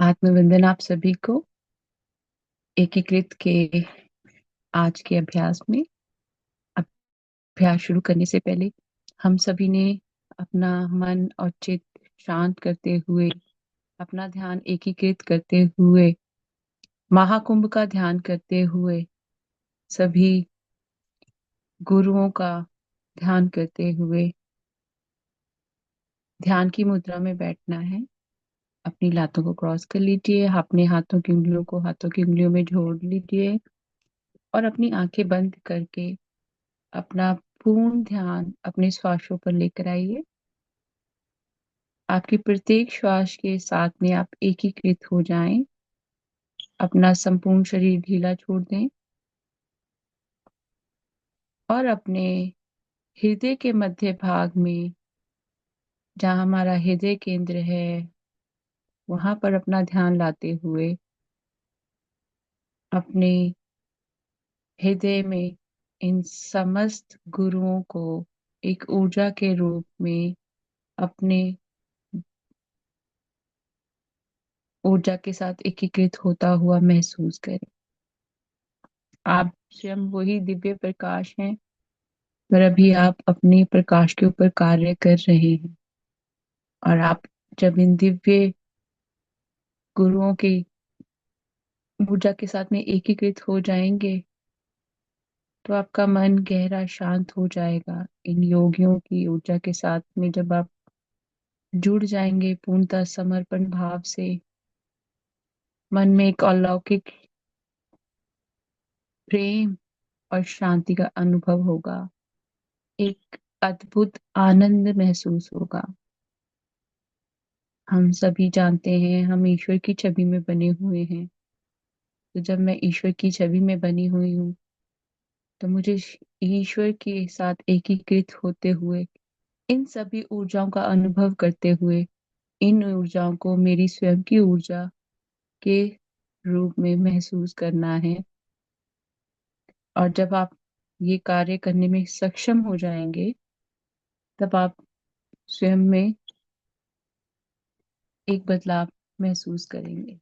आत्मवंदन आप सभी को। एकीकृत के आज के अभ्यास में अभ्यास शुरू करने से पहले हम सभी ने अपना मन और चित्त शांत करते हुए, अपना ध्यान एकीकृत करते हुए, महाकुंभ का ध्यान करते हुए, सभी गुरुओं का ध्यान करते हुए ध्यान की मुद्रा में बैठना है। अपनी लातों को क्रॉस कर लीजिए, अपने हाथों की उंगलियों को हाथों की उंगलियों में जोड़ लीजिए और अपनी आंखें बंद करके अपना पूर्ण ध्यान अपने श्वासों पर लेकर आइए। आपकी प्रत्येक श्वास के साथ में आप एकीकृत हो जाएं। अपना संपूर्ण शरीर ढीला छोड़ दें और अपने हृदय के मध्य भाग में, जहां हमारा हृदय केंद्र है, वहां पर अपना ध्यान लाते हुए अपने हृदय में इन समस्त गुरुओं को एक ऊर्जा के रूप में अपने ऊर्जा के साथ एकीकृत होता हुआ महसूस करें। आप स्वयं वही दिव्य प्रकाश हैं, पर अभी आप अपने प्रकाश के ऊपर कार्य कर रहे हैं। और आप जब इन दिव्य गुरुओं की ऊर्जा के साथ में एकीकृत हो जाएंगे, तो आपका मन गहरा शांत हो जाएगा। इन योगियों की ऊर्जा के साथ में जब आप जुड़ जाएंगे पूर्णतः समर्पण भाव से, मन में एक अलौकिक प्रेम और शांति का अनुभव होगा। एक अद्भुत आनंद महसूस होगा। हम सभी जानते हैं हम ईश्वर की छवि में बने हुए हैं। तो जब मैं ईश्वर की छवि में बनी हुई हूँ, तो मुझे ईश्वर के साथ एकीकृत होते हुए, इन सभी ऊर्जाओं का अनुभव करते हुए, इन ऊर्जाओं को मेरी स्वयं की ऊर्जा के रूप में महसूस करना है। और जब आप ये कार्य करने में सक्षम हो जाएंगे, तब आप स्वयं में एक बदलाव महसूस करेंगे।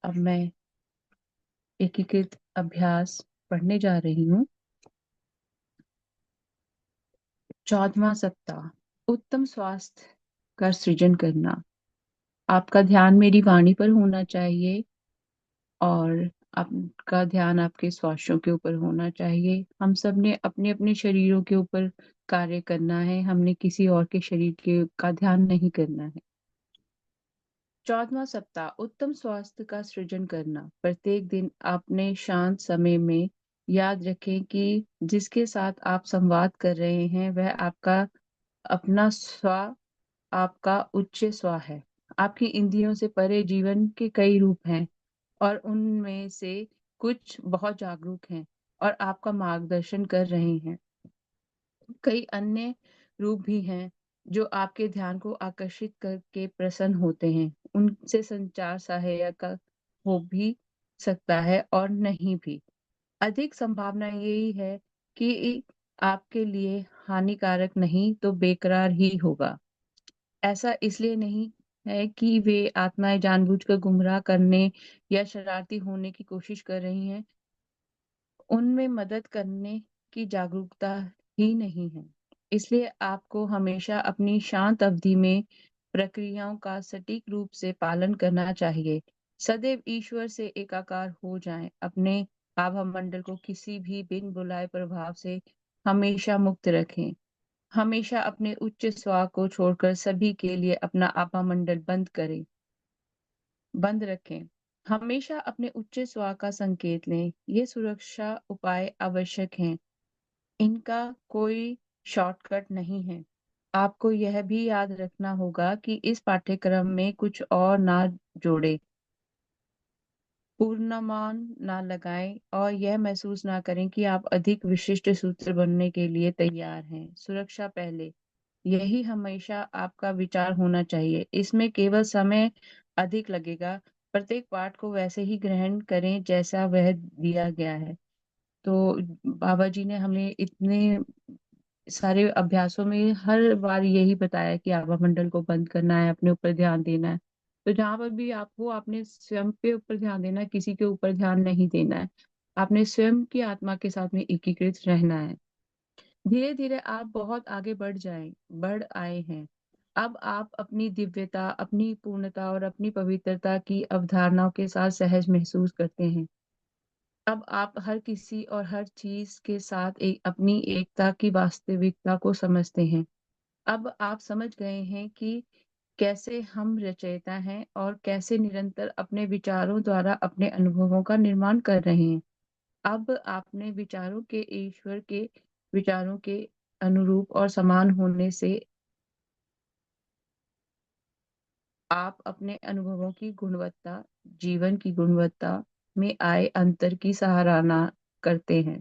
अब मैं एकीकृत अभ्यास पढ़ने जा रही हूँ। 14वां सप्ताह, उत्तम स्वास्थ्य का सृजन करना। आपका ध्यान मेरी वाणी पर होना चाहिए और आपका ध्यान आपके श्वासों के ऊपर होना चाहिए। हम सब ने अपने अपने शरीरों के ऊपर कार्य करना है। हमने किसी और के शरीर के का ध्यान नहीं करना है। 14वां सप्ताह, उत्तम स्वास्थ्य का सृजन करना। प्रत्येक दिन अपने शांत समय में याद रखें कि जिसके साथ आप संवाद कर रहे हैं वह आपका अपना स्व, आपका उच्च स्व है। आपकी इंद्रियों से परे जीवन के कई रूप हैं और उनमें से कुछ बहुत जागरूक हैं और आपका मार्गदर्शन कर रहे हैं। कई अन्य रूप भी हैं जो आपके ध्यान को आकर्षित करके प्रसन्न होते हैं। उनसे संचार सहायक हो भी सकता है और नहीं भी। अधिक संभावना यही है कि आपके लिए हानिकारक नहीं तो बेकरार ही होगा। ऐसा इसलिए नहीं है कि वे आत्माएं जानबूझकर गुमराह करने या शरारती होने की कोशिश कर रही हैं। उनमें मदद करने की जागरूकता ही नहीं है। इसलिए आपको हमेशा अपनी शांत अवधि में प्रक्रियाओं का सटीक रूप से पालन करना चाहिए। सदैव ईश्वर से एकाकार हो जाएं। अपने आभा मंडल को किसी भी बिन बुलाए प्रभाव से हमेशा मुक्त रखें। हमेशा अपने उच्च स्व को छोड़कर सभी के लिए अपना आभा मंडल बंद रखें। हमेशा अपने उच्च स्व का संकेत लें। ये सुरक्षा उपाय आवश्यक हैं। इनका कोई शॉर्टकट नहीं है। आपको यह भी याद रखना होगा कि इस पाठ्यक्रम में कुछ और ना जोड़े, पूर्णमान ना लगाएं और यह महसूस ना करें कि आप अधिक विशिष्ट सूत्र बनने के लिए तैयार हैं। सुरक्षा पहले, यही हमेशा आपका विचार होना चाहिए। इसमें केवल समय अधिक लगेगा। प्रत्येक पाठ को वैसे ही ग्रहण करें जैसा वह दिया गया है। तो बाबा जी ने हमें इतने सारे अभ्यासों में हर बार यही बताया कि आभा मंडल को बंद करना है, अपने ऊपर ध्यान देना है। तो जहां पर भी आप हो, आपने स्वयं पे ऊपर ध्यान देना है, किसी के ऊपर ध्यान नहीं देना है। आपने स्वयं की आत्मा के साथ में एकीकृत रहना है। धीरे धीरे आप बहुत आगे बढ़ आए हैं। अब आप अपनी दिव्यता, अपनी पूर्णता और अपनी पवित्रता की अवधारणाओं के साथ सहज महसूस करते हैं। अब आप हर किसी और हर चीज के साथ अपनी एकता की वास्तविकता को समझते हैं। अब आप समझ गए हैं कि कैसे हम रचयिता हैं और कैसे निरंतर अपने विचारों द्वारा अपने अनुभवों का निर्माण कर रहे हैं। अब आपने विचारों के ईश्वर के विचारों के अनुरूप और समान होने से आप अपने अनुभवों की गुणवत्ता, जीवन की गुणवत्ता में आए अंतर की सराहना करते हैं।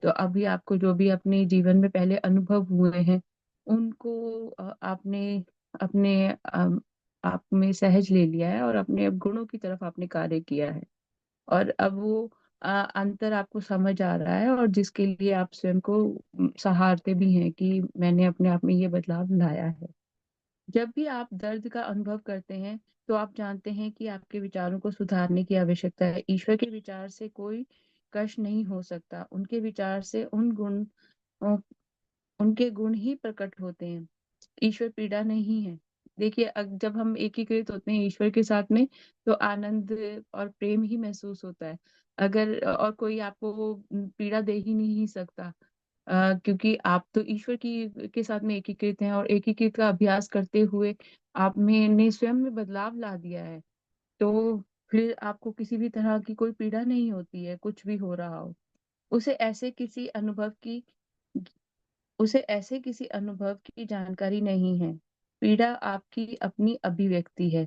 तो अभी आपको जो भी अपने जीवन में पहले अनुभव हुए हैं, उनको आपने अपने आप में सहज ले लिया है और अपने अब गुणों की तरफ आपने कार्य किया है। और अब वो अंतर आपको समझ आ रहा है, और जिसके लिए आप स्वयं को सहारते भी हैं कि मैंने अपने आप में ये बदलाव लाया है। जब भी आप दर्द का अनुभव करते हैं, तो आप जानते हैं कि आपके विचारों को सुधारने की आवश्यकता है। ईश्वर के विचार से कोई कष्ट नहीं हो सकता। उनके विचार से उनके गुण ही प्रकट होते हैं। ईश्वर पीड़ा नहीं है। देखिए, जब हम एकीकृत होते हैं ईश्वर के साथ में, तो आनंद और प्रेम ही महसूस होता है। अगर और कोई आपको वो पीड़ा दे ही नहीं सकता, क्योंकि आप तो ईश्वर की के साथ में एकीकृत हैं, और एकीकृत का अभ्यास करते हुए आप में ने स्वयं में बदलाव ला दिया है। तो फिर आपको किसी भी तरह की कोई पीड़ा नहीं होती है, कुछ भी हो रहा हो। उसे ऐसे किसी अनुभव की उसे ऐसे किसी अनुभव की जानकारी नहीं है। पीड़ा आपकी अपनी अभिव्यक्ति है।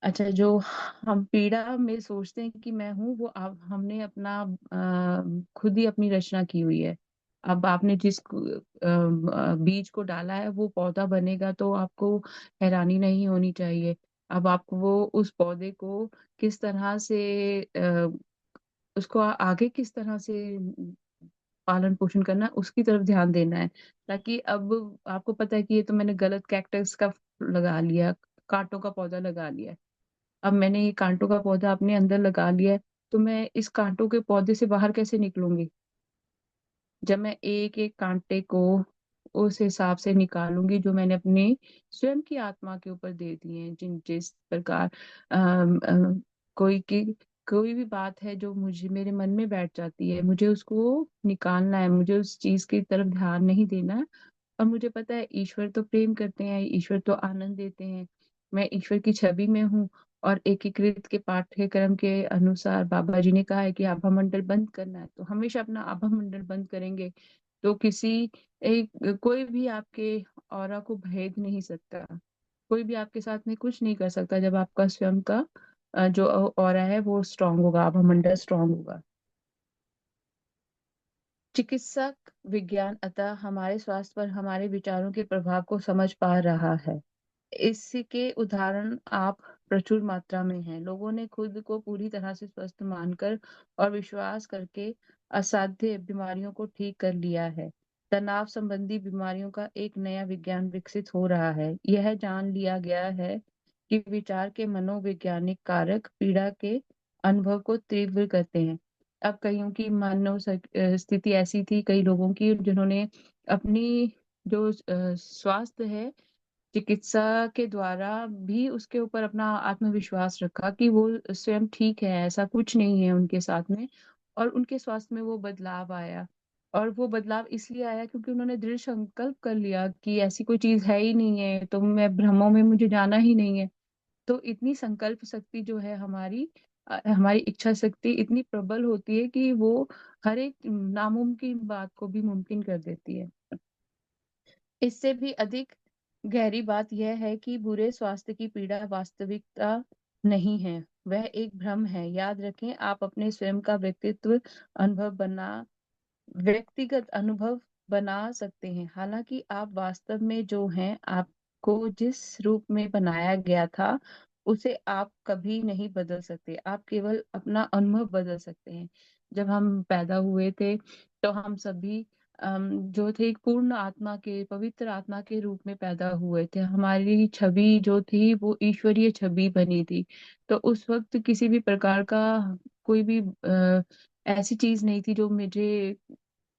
अच्छा, जो हम पीड़ा में सोचते हैं कि मैं हूँ, वो हमने अपना खुद ही अपनी रचना की हुई है। अब आपने बीज को डाला है, वो पौधा बनेगा, तो आपको हैरानी नहीं होनी चाहिए। अब आपको वो उस पौधे को किस तरह से उसको आगे किस तरह से पालन पोषण करना है, उसकी तरफ ध्यान देना है। ताकि अब आपको पता है कि ये तो मैंने गलत कैक्टस का लगा लिया, कांटों का पौधा लगा लिया है। अब मैंने ये कांटों का पौधा अपने अंदर लगा लिया है, तो मैं इस कांटों के पौधे से बाहर कैसे निकलूंगी? जब मैं एक एक कांटे को उस हिसाब से निकालूंगी जो मैंने अपने स्वयं की आत्मा के ऊपर दे दिए हैं। जिस प्रकार अम, अम, कोई की कोई भी बात है जो मुझे मेरे मन में बैठ जाती है, मुझे उसको निकालना है, मुझे उस चीज की तरफ ध्यान नहीं देना है। और मुझे पता है ईश्वर तो प्रेम करते हैं, ईश्वर तो आनंद देते हैं। मैं ईश्वर की छवि में हूँ। और एकीकृत के पाठ्यक्रम के अनुसार बाबा जी ने कहा है कि आभा मंडल बंद करना है, तो हमेशा अपना आभा मंडल बंद करेंगे। तो कोई भी आपके ऑरा को भेद नहीं सकता। कोई भी आपके साथ में कुछ नहीं कर सकता जब आपका स्वयं का जो ऑरा है वो स्ट्रांग होगा, आभा मंडल स्ट्रांग होगा। चिकित्सक विज्ञान अतः हमारे स्वास्थ्य पर हमारे विचारों के प्रभाव को समझ पा रहा है। इसके उदाहरण आप प्रचुर मात्रा में हैं। लोगों ने खुद को पूरी तरह से स्वस्थ मानकर और विश्वास करके असाध्य बीमारियों को ठीक कर लिया है। तनाव संबंधी बीमारियों का एक नया विज्ञान विकसित हो रहा है। यह जान लिया गया है कि विचार के मनोवैज्ञानिक कारक पीड़ा के अनुभव को तीव्र करते हैं। अब कईयों की स्थिति ऐसी थी, कई लोगों की, जिन्होंने अपनी जो स्वास्थ्य है, चिकित्सा के द्वारा भी उसके ऊपर अपना आत्मविश्वास रखा कि वो स्वयं ठीक है, ऐसा कुछ नहीं है उनके साथ में। और उनके स्वास्थ्य में वो बदलाव आया। और वो बदलाव इसलिए आया क्योंकि उन्होंने दृढ़ संकल्प कर लिया कि ऐसी कोई चीज है ही नहीं है, तो मैं भ्रमों में मुझे जाना ही नहीं है। तो इतनी संकल्प शक्ति जो है हमारी, हमारी इच्छा शक्ति इतनी प्रबल होती है कि वो हर एक नामुमकिन बात को भी मुमकिन कर देती है। इससे भी अधिक गहरी बात यह है कि बुरे स्वास्थ्य की पीड़ा वास्तविकता नहीं है, वह एक भ्रम है। याद रखें, आप अपने स्वयं का अनुभव बना व्यक्तिगत अनुभव बना सकते हैं। हालांकि आप वास्तव में जो हैं, आपको जिस रूप में बनाया गया था, उसे आप कभी नहीं बदल सकते। आप केवल अपना अनुभव बदल सकते हैं। जब हम पैदा हुए थे, तो हम सभी जो थे एक पूर्ण आत्मा के, पवित्र आत्मा के रूप में पैदा हुए थे। हमारी छवि जो थी वो ईश्वरीय छवि बनी थी। तो उस वक्त किसी भी प्रकार का कोई भी ऐसी चीज नहीं थी जो मुझे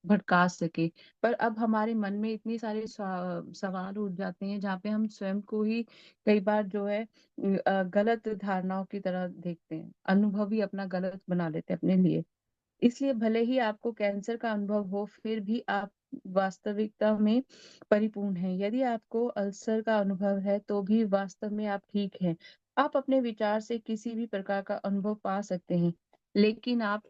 भटका सके। पर अब हमारे मन में इतने सारे सवाल उठ जाते हैं, जहाँ पे हम स्वयं को ही कई बार जो है गलत धारणाओं की तरह देखते हैं, अनुभव ही अपना गलत बना लेते हैं अपने लिए। इसलिए भले ही आपको कैंसर का अनुभव हो, फिर भी आप वास्तविकता में परिपूर्ण हैं। यदि आपको अल्सर का अनुभव है, तो भी वास्तव में आप ठीक हैं। आप अपने विचार से किसी भी प्रकार का अनुभव पा सकते हैं, लेकिन आप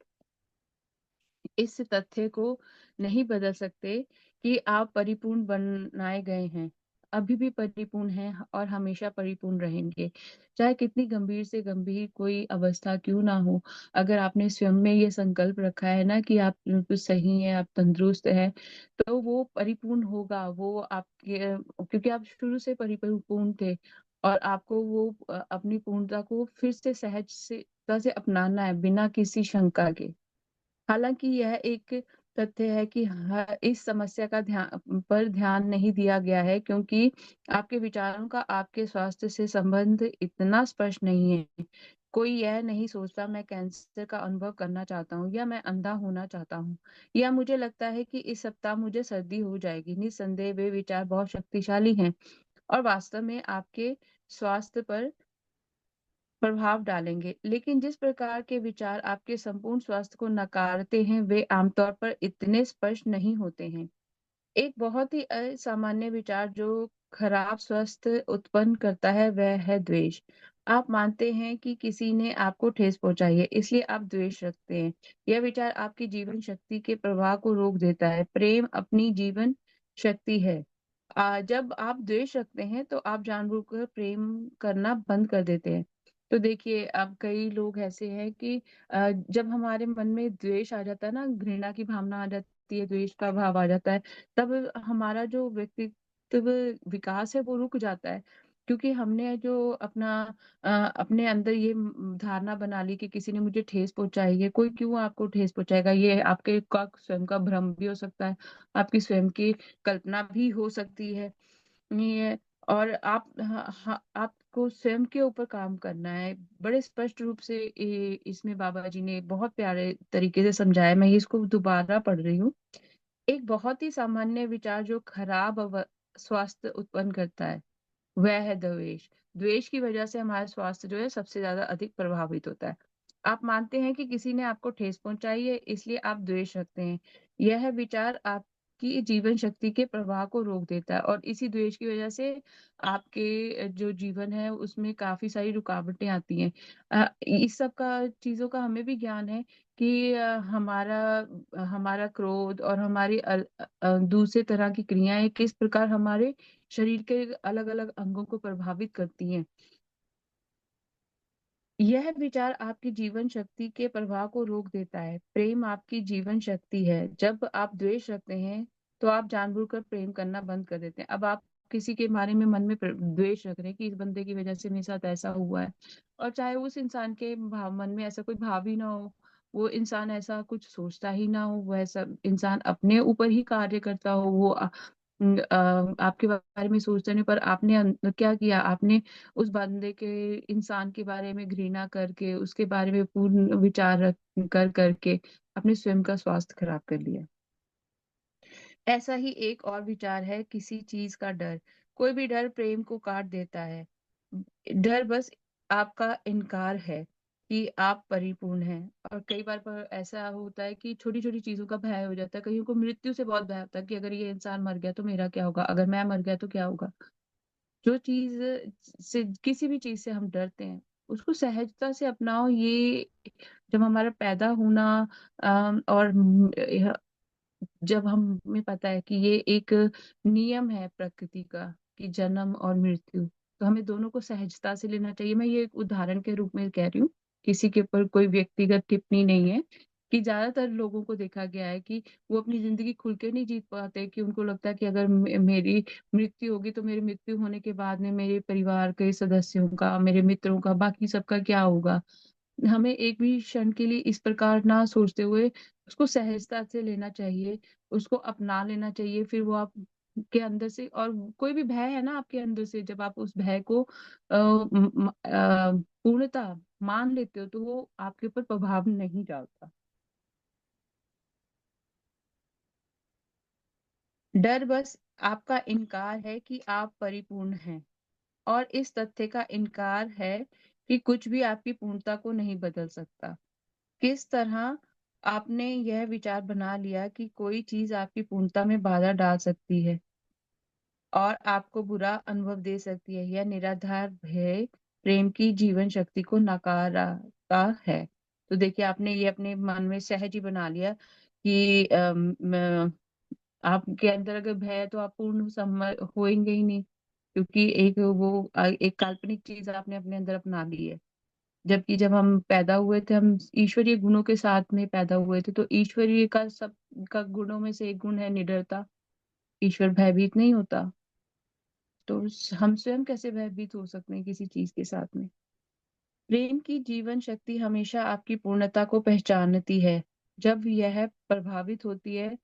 इस तथ्य को नहीं बदल सकते कि आप परिपूर्ण बनाए गए हैं, अभी भी परिपूर्ण हैं और हमेशा परिपूर्ण रहेंगे। चाहे कितनी गंभीर से गंभीर कोई अवस्था क्यों ना हो, अगर आपने स्वयं में ये संकल्प रखा है ना कि आप बिल्कुल सही हैं, आप तंदुरुस्त हैं, तो वो परिपूर्ण होगा। वो आपके, क्योंकि आप शुरू से परिपूर्ण थे, और आपको वो अपनी पूर्णता को फिर से सहजता से अपनाना है, बिना किसी शंका के। हालांकि यह एक तथ्य है कि इस समस्या का ध्यान नहीं दिया गया है, क्योंकि आपके विचारों का आपके स्वास्थ्य से संबंध इतना स्पष्ट नहीं है। कोई यह नहीं सोचता मैं कैंसर का अनुभव करना चाहता हूँ, या मैं अंधा होना चाहता हूँ, या मुझे लगता है कि इस सप्ताह मुझे सर्दी हो जाएगी। निस्संदेह वे विचार बहुत शक्तिशाली हैं, और वास्तव में आपके स्वास्थ्य पर प्रभाव डालेंगे। लेकिन जिस प्रकार के विचार आपके संपूर्ण स्वास्थ्य को नकारते हैं, वे आमतौर पर इतने स्पष्ट नहीं होते हैं। एक बहुत ही असामान्य विचार जो खराब स्वास्थ्य उत्पन्न करता है, वह है द्वेष। आप मानते हैं कि किसी ने आपको ठेस पहुंचाई है, इसलिए आप द्वेष रखते हैं। यह विचार आपकी जीवन शक्ति के प्रवाह को रोक देता है। प्रेम अपनी जीवन शक्ति है। जब आप द्वेष रखते हैं, तो आप जानबूझकर प्रेम करना बंद कर देते हैं। तो देखिए, अब कई लोग ऐसे हैं कि जब हमारे मन में द्वेष आ जाता है ना, घृणा की भावना आ जाती है, द्वेष का भाव आ जाता है, तब हमारा जो व्यक्तित्व विकास है वो रुक जाता है। क्योंकि हमने जो अपने अंदर ये धारणा बना ली कि किसी ने मुझे ठेस पहुंचाई है। कोई क्यों आपको ठेस पहुंचाएगा? ये आपके का स्वयं का भ्रम भी हो सकता है, आपकी स्वयं की कल्पना भी हो सकती है। ये और आपको स्वयं के ऊपर काम करना है। बड़े स्पष्ट रूप से इसमें बाबा जी ने बहुत प्यारे तरीके से समझाया। मैं इसको दोबारा पढ़ रही हूँ। एक बहुत ही सामान्य विचार जो खराब स्वास्थ्य उत्पन्न करता है, वह है द्वेष। द्वेष की वजह से हमारा स्वास्थ्य जो है सबसे ज्यादा अधिक प्रभावित होता है। आप मानते हैं कि किसी ने आपको ठेस पहुंचाई है, इसलिए आप द्वेष रखते हैं। यह विचार आपकी जीवन शक्ति के प्रवाह को रोक देता है, और इसी द्वेष की वजह से आपके जो जीवन है उसमें काफी सारी रुकावटें आती हैं। इस सब का चीजों का हमें भी ज्ञान है कि हमारा हमारा क्रोध और हमारी दूसरे तरह की क्रियाएं किस प्रकार हमारे शरीर के अलग अलग अंगों को प्रभावित करती हैं। यह विचार आपकी जीवन शक्ति के प्रवाह को रोक देता है। प्रेम आपकी जीवन शक्ति है। जब आप द्वेष रखते हैं, तो आप जानबूझकर प्रेम करना बंद कर देते हैं। अब आप किसी के बारे में मन में द्वेष रख रहे हैं कि इस बंदे की वजह से मेरे साथ ऐसा हुआ है, और चाहे उस इंसान के मन में ऐसा कोई भाव ही ना हो, वो इंसान ऐसा कुछ सोचता ही ना हो, वो ऐसा इंसान अपने ऊपर ही कार्य करता हो, वो आपके बारे में सोचते नहीं, पर आपने क्या किया? आपने उस बंदे के, इंसान के बारे में घृणा करके, उसके बारे में पूर्ण विचार कर करके अपने स्वयं का स्वास्थ्य खराब कर लिया। ऐसा ही एक और विचार है किसी चीज का डर। कोई भी डर प्रेम को काट देता है। डर बस आपका इनकार है कि आप परिपूर्ण हैं। और कई बार पर ऐसा होता है कि छोटी छोटी चीजों का भय हो जाता है। कईयों को मृत्यु से बहुत भय होता है कि अगर ये इंसान मर गया तो मेरा क्या होगा, अगर मैं मर गया तो क्या होगा। जो चीज से, किसी भी चीज से हम डरते हैं, उसको सहजता से अपनाओ। ये जब हमारा पैदा होना और जब हमें पता है कि ये एक नियम है प्रकृति का, कि जन्म और मृत्यु, तो हमें दोनों को सहजता से लेना चाहिए। मैं ये एक उदाहरण के रूप में कह रही हूँ, किसी के ऊपर कोई व्यक्तिगत टिप्पणी नहीं है। कि ज्यादातर लोगों को देखा गया है कि वो अपनी जिंदगी खुल के नहीं जीत पाते, कि उनको लगता है कि अगर मेरी मृत्यु होगी, तो मेरी मृत्यु होने के बाद में मेरे परिवार के सदस्यों का, मेरे मित्रों का, बाकी सबका क्या होगा। हमें एक भी क्षण के लिए इस प्रकार ना सोचते हुए उसको सहजता से लेना चाहिए। उसको अपना लेना चाहिए। फिर वो आप के अंदर से, और कोई भी भय है ना आपके अंदर से, जब आप उस भय को पूर्णतः मान लेते हो तो वो आपके ऊपर प्रभाव नहीं डालता। डर बस आपका इनकार है कि आप परिपूर्ण हैं, और इस तथ्य का इनकार है कि कुछ भी आपकी पूर्णता को नहीं बदल सकता। किस तरह आपने यह विचार बना लिया कि कोई चीज आपकी पूर्णता में बाधा डाल सकती है और आपको बुरा अनुभव दे सकती है, यह निराधार भय प्रेम की जीवन शक्ति को नकारता है। तो देखिए, आपने ये अपने मन में सहज ही बना लिया कि आपके अंदर अगर भय है तो आप पूर्ण होएंगे ही नहीं, क्योंकि एक काल्पनिक चीज आपने अपने अंदर अपना ली है। जबकि जब हम पैदा हुए थे, हम ईश्वरीय गुणों के साथ में पैदा हुए थे, तो ईश्वरीय का सब का गुणों में से एक गुण है निडरता। ईश्वर भयभीत नहीं होता, तो हम स्वयं कैसे भयभीत हो सकते हैं किसी चीज के साथ में। प्रेम की जीवन शक्ति हमेशा आपकी पूर्णता को पहचानती है। जब यह प्रभावित होती है,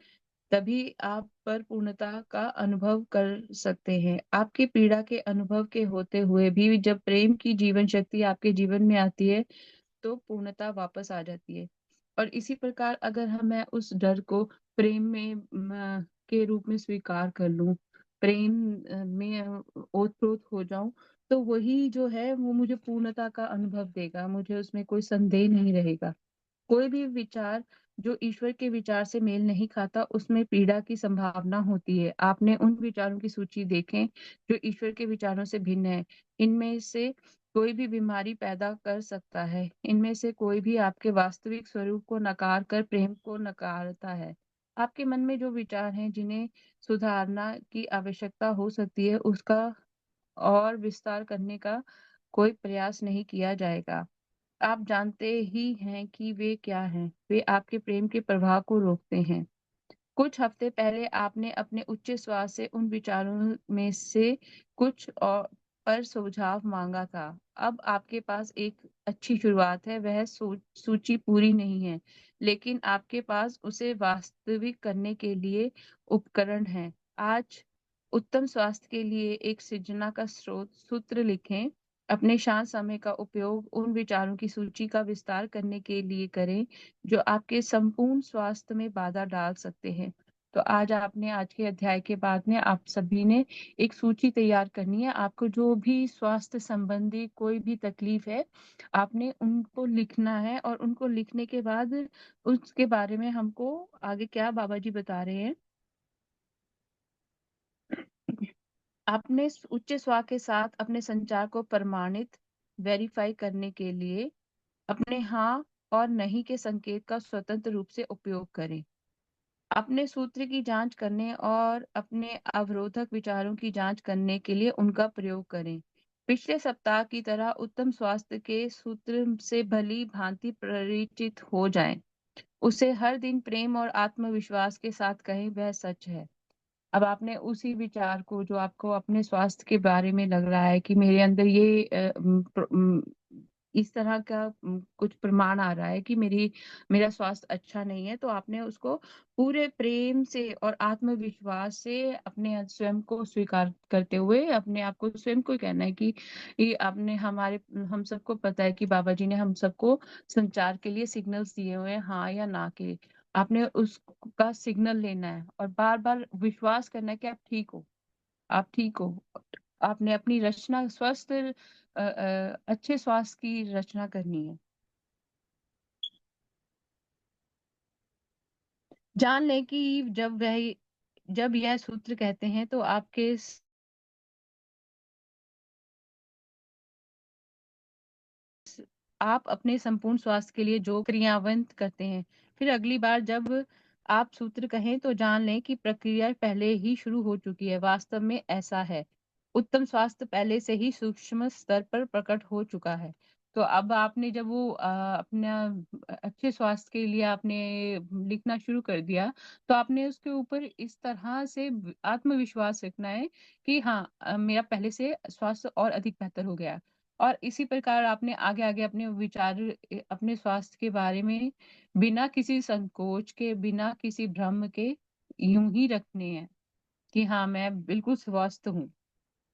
तभी आप पर पूर्णता का अनुभव कर सकते हैं। आपकी पीड़ा के अनुभव के होते हुए भी जब प्रेम की जीवन शक्ति आपके जीवन में आती है, तो पूर्णता वापस आ जाती है। और इसी प्रकार अगर मैं उस डर को प्रेम में के रूप में स्वीकार कर लूं, प्रेम में ओतप्रोत हो जाऊं, तो वही जो है वो मुझे पूर्णता का अनुभव देगा, मुझे उसमें कोई संदेह नहीं रहेगा। कोई भी विचार जो ईश्वर के विचार से मेल नहीं खाता, उसमें पीड़ा की संभावना होती है। आपने उन विचारों की सूची देखें जो ईश्वर के विचारों से भिन्न है। इनमें से कोई भी बीमारी पैदा कर सकता है। इनमें से कोई भी आपके वास्तविक स्वरूप को नकार कर प्रेम को नकारता है। आपके मन में जो विचार हैं जिन्हें सुधारना की आवश्यकता हो सकती है, उसका और विस्तार करने का कोई प्रयास नहीं किया जाएगा। आप जानते ही हैं कि वे क्या हैं। वे आपके प्रेम के प्रवाह को रोकते हैं। कुछ हफ्ते पहले आपने अपने उच्च श्वास से उन विचारों में से कुछ और पर सुझाव मांगा था। अब आपके पास एक अच्छी शुरुआत है। वह सूची पूरी नहीं है, लेकिन आपके पास उसे वास्तविक करने के लिए उपकरण हैं। आज उत्तम स्वास्थ्य के लिए एक सृजना का स्रोत सूत्र लिखें। अपने शांत समय का उपयोग उन विचारों की सूची का विस्तार करने के लिए करें जो आपके संपूर्ण स्वास्थ्य में बाधा डाल सकते हैं। तो आज के अध्याय के बाद में आप सभी ने एक सूची तैयार करनी है। आपको जो भी स्वास्थ्य संबंधी कोई भी तकलीफ है, आपने उनको लिखना है, और उनको लिखने के बाद उसके बारे में हमको आगे क्या बाबा जी बता रहे हैं। अपने उच्च स्वर के साथ अपने संचार को प्रमाणित वेरीफाई करने के लिए अपने हाँ और नहीं के संकेत का स्वतंत्र रूप से उपयोग करें। अपने सूत्र की जांच करने और अपने अवरोधक विचारों की जांच करने के लिए उनका प्रयोग करें। पिछले सप्ताह की तरह उत्तम स्वास्थ्य के सूत्र से भली भांति परिचित हो जाएं। उसे हर दिन प्रेम और आत्मविश्वास के साथ कहें, वह सच है। अब आपने उसी विचार को, जो आपको अपने स्वास्थ्य के बारे में लग रहा है कि मेरे अंदर ये इस तरह का कुछ प्रमाण आ रहा है कि मेरा स्वास्थ्य अच्छा नहीं है, तो आपने उसको पूरे प्रेम से और आत्मविश्वास से अपने स्वयं को स्वीकार करते हुए अपने आप को स्वयं को ही कहना है कि ये आपने हम सबको पता है कि बाबा जी ने हम सबको संचार के लिए सिग्नल्स दिए हुए हैं, हाँ या ना के। आपने उसका सिग्नल लेना है और बार बार विश्वास करना है कि आप ठीक हो, आप ठीक हो। आपने अपनी रचना स्वस्थ अच्छे स्वास्थ्य की रचना करनी है। जान लें कि जब यह सूत्र कहते हैं तो आप अपने संपूर्ण स्वास्थ्य के लिए जो क्रियान्वित करते हैं। फिर अगली बार जब आप सूत्र कहें तो जान लें कि प्रक्रिया पहले ही शुरू हो चुकी है। वास्तव में ऐसा है। उत्तम स्वास्थ्य पहले से ही सूक्ष्म स्तर पर प्रकट हो चुका है। तो अब आपने जब वो अपना अच्छे स्वास्थ्य के लिए आपने लिखना शुरू कर दिया, तो आपने उसके ऊपर इस तरह से आत्मविश्वास रखना है कि हाँ, मेरा पहले से स्वास्थ्य और अधिक बेहतर हो गया। और इसी प्रकार आपने आगे आगे अपने विचार अपने स्वास्थ्य के बारे में बिना किसी संकोच के, बिना किसी भ्रम के यूं ही रखने हैं कि हाँ मैं बिल्कुल स्वस्थ हूँ।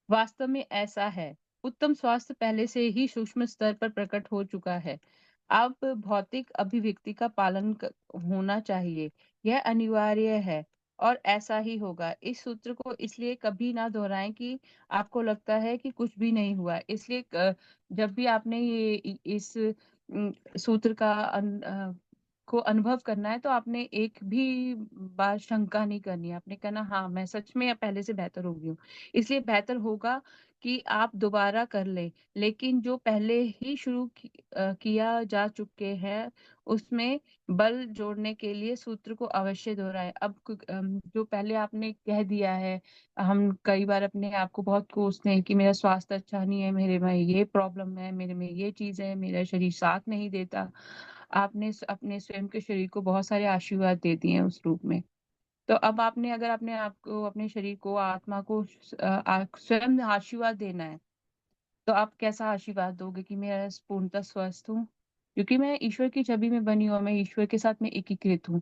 वास्तव में ऐसा है। उत्तम स्वास्थ्य पहले से ही सूक्ष्म स्तर पर प्रकट हो चुका है। अब भौतिक अभिव्यक्ति का होना चाहिए। यह अनिवार्य है और ऐसा ही होगा। इस सूत्र को इसलिए कभी ना दोहराएं कि आपको लगता है कि कुछ भी नहीं हुआ। इसलिए जब भी आपने इस सूत्र का को अनुभव करना है तो आपने एक भी बार शंका नहीं करनी है। आपने कहना हाँ मैं सच में अब पहले से बेहतर हो गई हूँ। इसलिए बेहतर होगा कि आप दोबारा कर लें, लेकिन जो पहले ही किया जा चुके हैं उसमें बल जोड़ने के लिए सूत्र को अवश्य दोहराएं। अब जो पहले आपने कह दिया है, हम कई बार अपने आप को बहुत कोसते हैं कि मेरा स्वास्थ्य अच्छा नहीं है, मेरे में ये प्रॉब्लम है, मेरे में ये चीज है, मेरा शरीर साथ नहीं देता। आपने अपने स्वयं के शरीर को बहुत सारे आशीर्वाद दे दिए हैं उस रूप में। तो अब आपने अगर अपने आप को, अपने शरीर को, आत्मा को स्वयं आशीर्वाद देना है, तो आप कैसा आशीर्वाद दोगे कि मैं पूर्णतः स्वस्थ हूँ, क्योंकि मैं ईश्वर की छवि में बनी हूँ, मैं ईश्वर के साथ में एकीकृत हूँ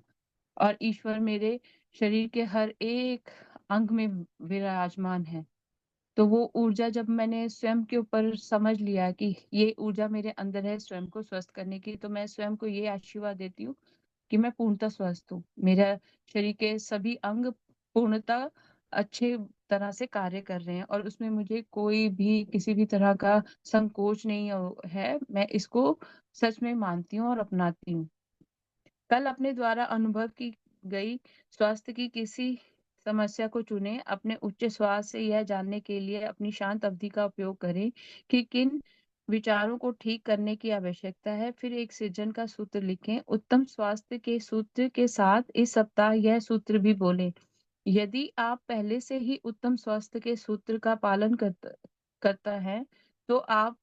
और ईश्वर मेरे शरीर के हर एक अंग में विराजमान है। तो वो ऊर्जा जब मैंने स्वयं के ऊपर समझ लिया कि ये ऊर्जा मेरे अंदर है स्वयं को स्वस्थ करने की, तो मैं स्वयं को ये आशीर्वाद देती हूँ कि मैं पूर्णतः स्वस्थ हूँ। मेरा शरीर के सभी अंग पूर्णतः अच्छे तरह से कार्य कर रहे हैं और उसमें मुझे कोई भी किसी भी तरह का संकोच नहीं है। मैं इसको सच में मानती हूँ और अपनाती हूँ। कल अपने द्वारा अनुभव की गई स्वास्थ्य की किसी समस्या को चुनें। अपने उच्च श्वास से यह जानने के लिए अपनी शांत अवधि का उपयोग करें कि किन विचारों को ठीक करने की आवश्यकता है। फिर एक सृजन का सूत्र लिखें। उत्तम स्वास्थ्य के सूत्र के साथ इस सप्ताह यह सूत्र भी बोलें। यदि आप पहले से ही उत्तम स्वास्थ्य के सूत्र का पालन करता है तो अब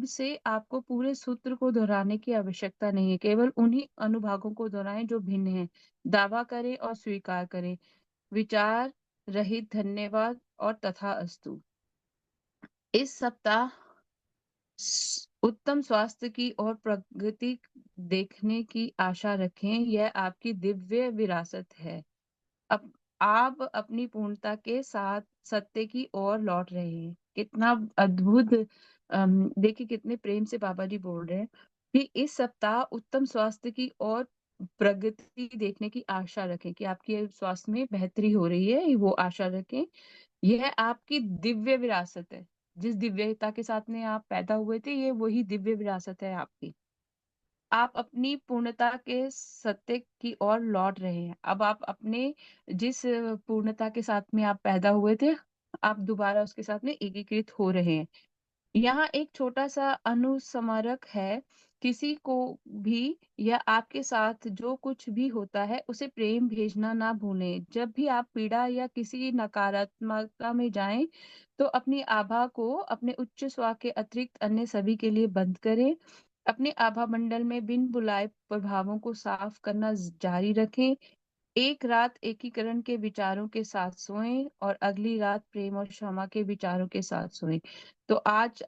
से आपको पूरे सूत्र को दोहराने की आवश्यकता नहीं है। केवल उन्हीं अनुभागों को दोहराएं जो भिन्न हैं। दावा करें और स्वीकार करें। विचार रहित धन्यवाद और तथास्तु। इस सप्ताह उत्तम स्वास्थ्य की और प्रगति देखने की आशा रखें। यह आपकी दिव्य विरासत है। अब आप अपनी पूर्णता के साथ सत्य की ओर लौट रहे हैं। कितना अद्भुत! देखिए कितने प्रेम से बाबा जी बोल रहे हैं कि इस सप्ताह उत्तम स्वास्थ्य की और प्रगति देखने की आशा रखें, कि आपकी स्वास्थ्य में बेहतरी हो रही है, वो आशा रखें। यह आपकी दिव्य विरासत है। जिस दिव्यता के साथ में आप पैदा हुए थे, ये वही दिव्य विरासत है आपकी। आप अपनी पूर्णता के सत्य की ओर लौट रहे हैं। अब आप अपने जिस पूर्णता के साथ में आप पैदा हुए थे, आप दोबारा उसके साथ में एकीकृत हो रहे हैं। यहाँ एक छोटा सा अनुस्मारक है। किसी को भी या आपके साथ जो कुछ भी होता है उसे प्रेम भेजना ना भूलें। जब भी आप पीड़ा या किसी नकारात्मकता में जाएं तो अपनी आभा को अपने उच्च स्व के अतिरिक्त अन्य सभी के लिए बंद करें। अपने आभा मंडल में बिन बुलाए प्रभावों को साफ करना जारी रखें। एक रात एकीकरण के विचारों के साथ सोएं और अगली रात प्रेम और क्षमा के विचारों के साथ सोएं। तो आज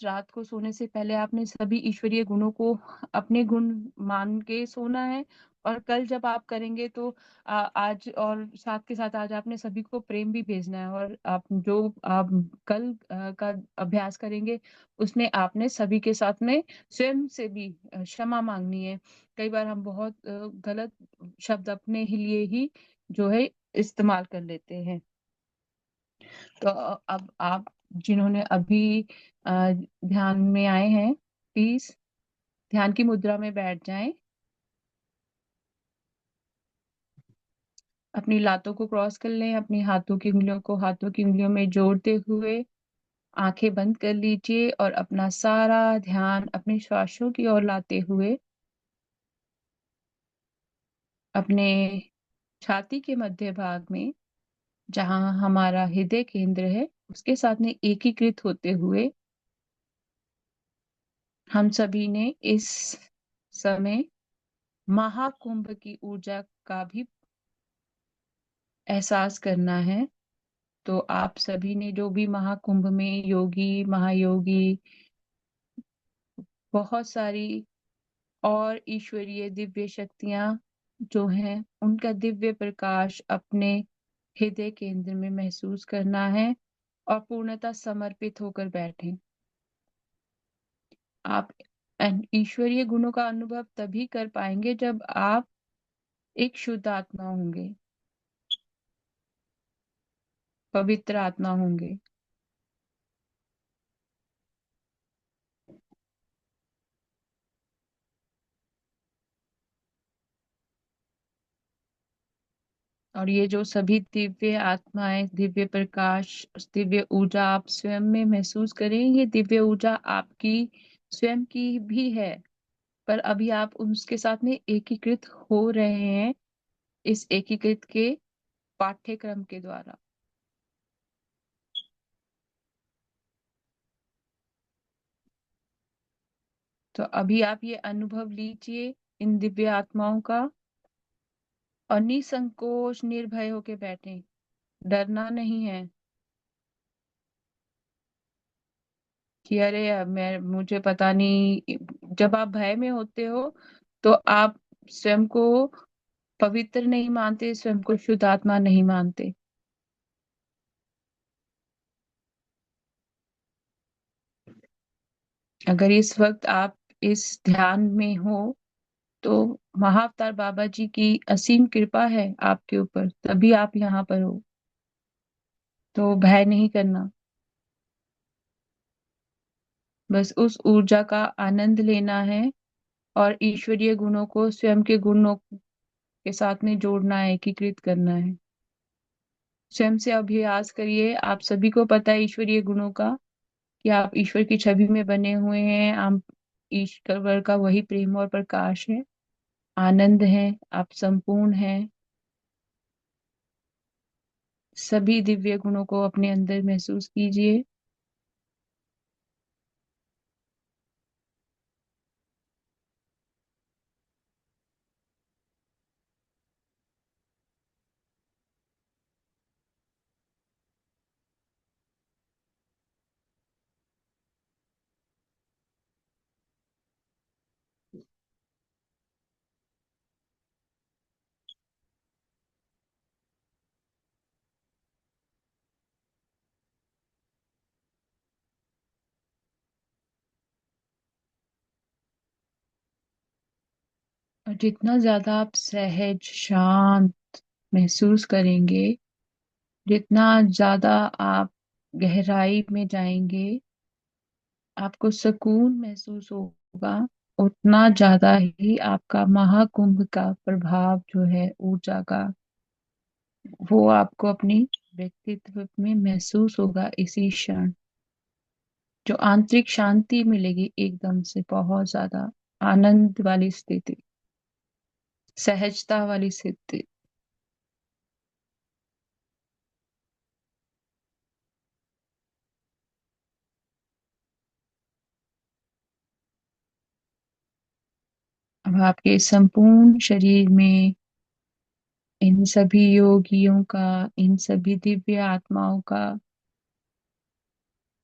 रात को सोने से पहले आपने सभी ईश्वरीय गुणों को अपने गुण मान के सोना है। और कल जब आप करेंगे तो आज और साथ के साथ आज आपने सभी को प्रेम भी भेजना है। और आप कल का अभ्यास करेंगे उसमें आपने सभी के साथ में स्वयं से भी क्षमा मांगनी है। कई बार हम बहुत गलत शब्द अपने ही लिए ही जो है इस्तेमाल कर लेते हैं। तो अब आप जिन्होंने अभी ध्यान में आए हैं, प्लीज ध्यान की मुद्रा में बैठ जाएं। अपनी लातों को क्रॉस कर लें। अपनी हाथों की उंगलियों को हाथों की उंगलियों में जोड़ते हुए आंखें बंद कर लीजिए और अपना सारा ध्यान अपने श्वासों की ओर लाते हुए अपने छाती के मध्य भाग में, जहां हमारा हृदय केंद्र है, उसके साथ में एकीकृत होते हुए हम सभी ने इस समय महाकुंभ की ऊर्जा का भी एहसास करना है। तो आप सभी ने जो भी महाकुंभ में योगी, महायोगी, बहुत सारी और ईश्वरीय दिव्य शक्तियां जो है उनका दिव्य प्रकाश अपने हृदय केंद्र में महसूस करना है और पूर्णतः समर्पित होकर बैठें। आप ईश्वरीय गुणों का अनुभव तभी कर पाएंगे जब आप एक शुद्ध आत्मा होंगे, पवित्र आत्मा होंगे। और ये जो सभी दिव्य आत्माएं, दिव्य प्रकाश, दिव्य ऊर्जा आप स्वयं में महसूस करें, ये दिव्य ऊर्जा आपकी स्वयं की भी है, पर अभी आप उसके साथ में एकीकृत हो रहे हैं इस एकीकृत के पाठ्यक्रम के द्वारा। तो अभी आप ये अनुभव लीजिए इन दिव्य आत्माओं का और निसंकोच निर्भय होके बैठे। डरना नहीं है कि अरे अब मैं मुझे पता नहीं। जब आप भय में होते हो तो आप स्वयं को पवित्र नहीं मानते, स्वयं को शुद्ध आत्मा नहीं मानते। अगर इस वक्त आप इस ध्यान में हो तो महाअवतार बाबा जी की असीम कृपा है आपके ऊपर, तभी आप यहाँ पर हो। तो भय नहीं करना, बस उस ऊर्जा का आनंद लेना है और ईश्वरीय गुणों को स्वयं के गुणों के साथ में जोड़ना है, एकीकृत करना है। स्वयं से अभ्यास करिए। आप सभी को पता है ईश्वरीय गुणों का, कि आप ईश्वर की छवि में बने हुए हैं। आप ईश्वर का वही प्रेम और प्रकाश है, आनंद है, आप संपूर्ण हैं। सभी दिव्य गुणों को अपने अंदर महसूस कीजिए। और जितना ज्यादा आप सहज शांत महसूस करेंगे, जितना ज्यादा आप गहराई में जाएंगे, आपको सुकून महसूस होगा, उतना ज्यादा ही आपका महाकुंभ का प्रभाव जो है ऊर्जा का, वो आपको अपनी व्यक्तित्व में महसूस होगा इसी क्षण। जो आंतरिक शांति मिलेगी एकदम से, बहुत ज्यादा आनंद वाली स्थिति, सहजता वाली स्थिति। अब आपके संपूर्ण शरीर में इन सभी योगियों का, इन सभी दिव्य आत्माओं का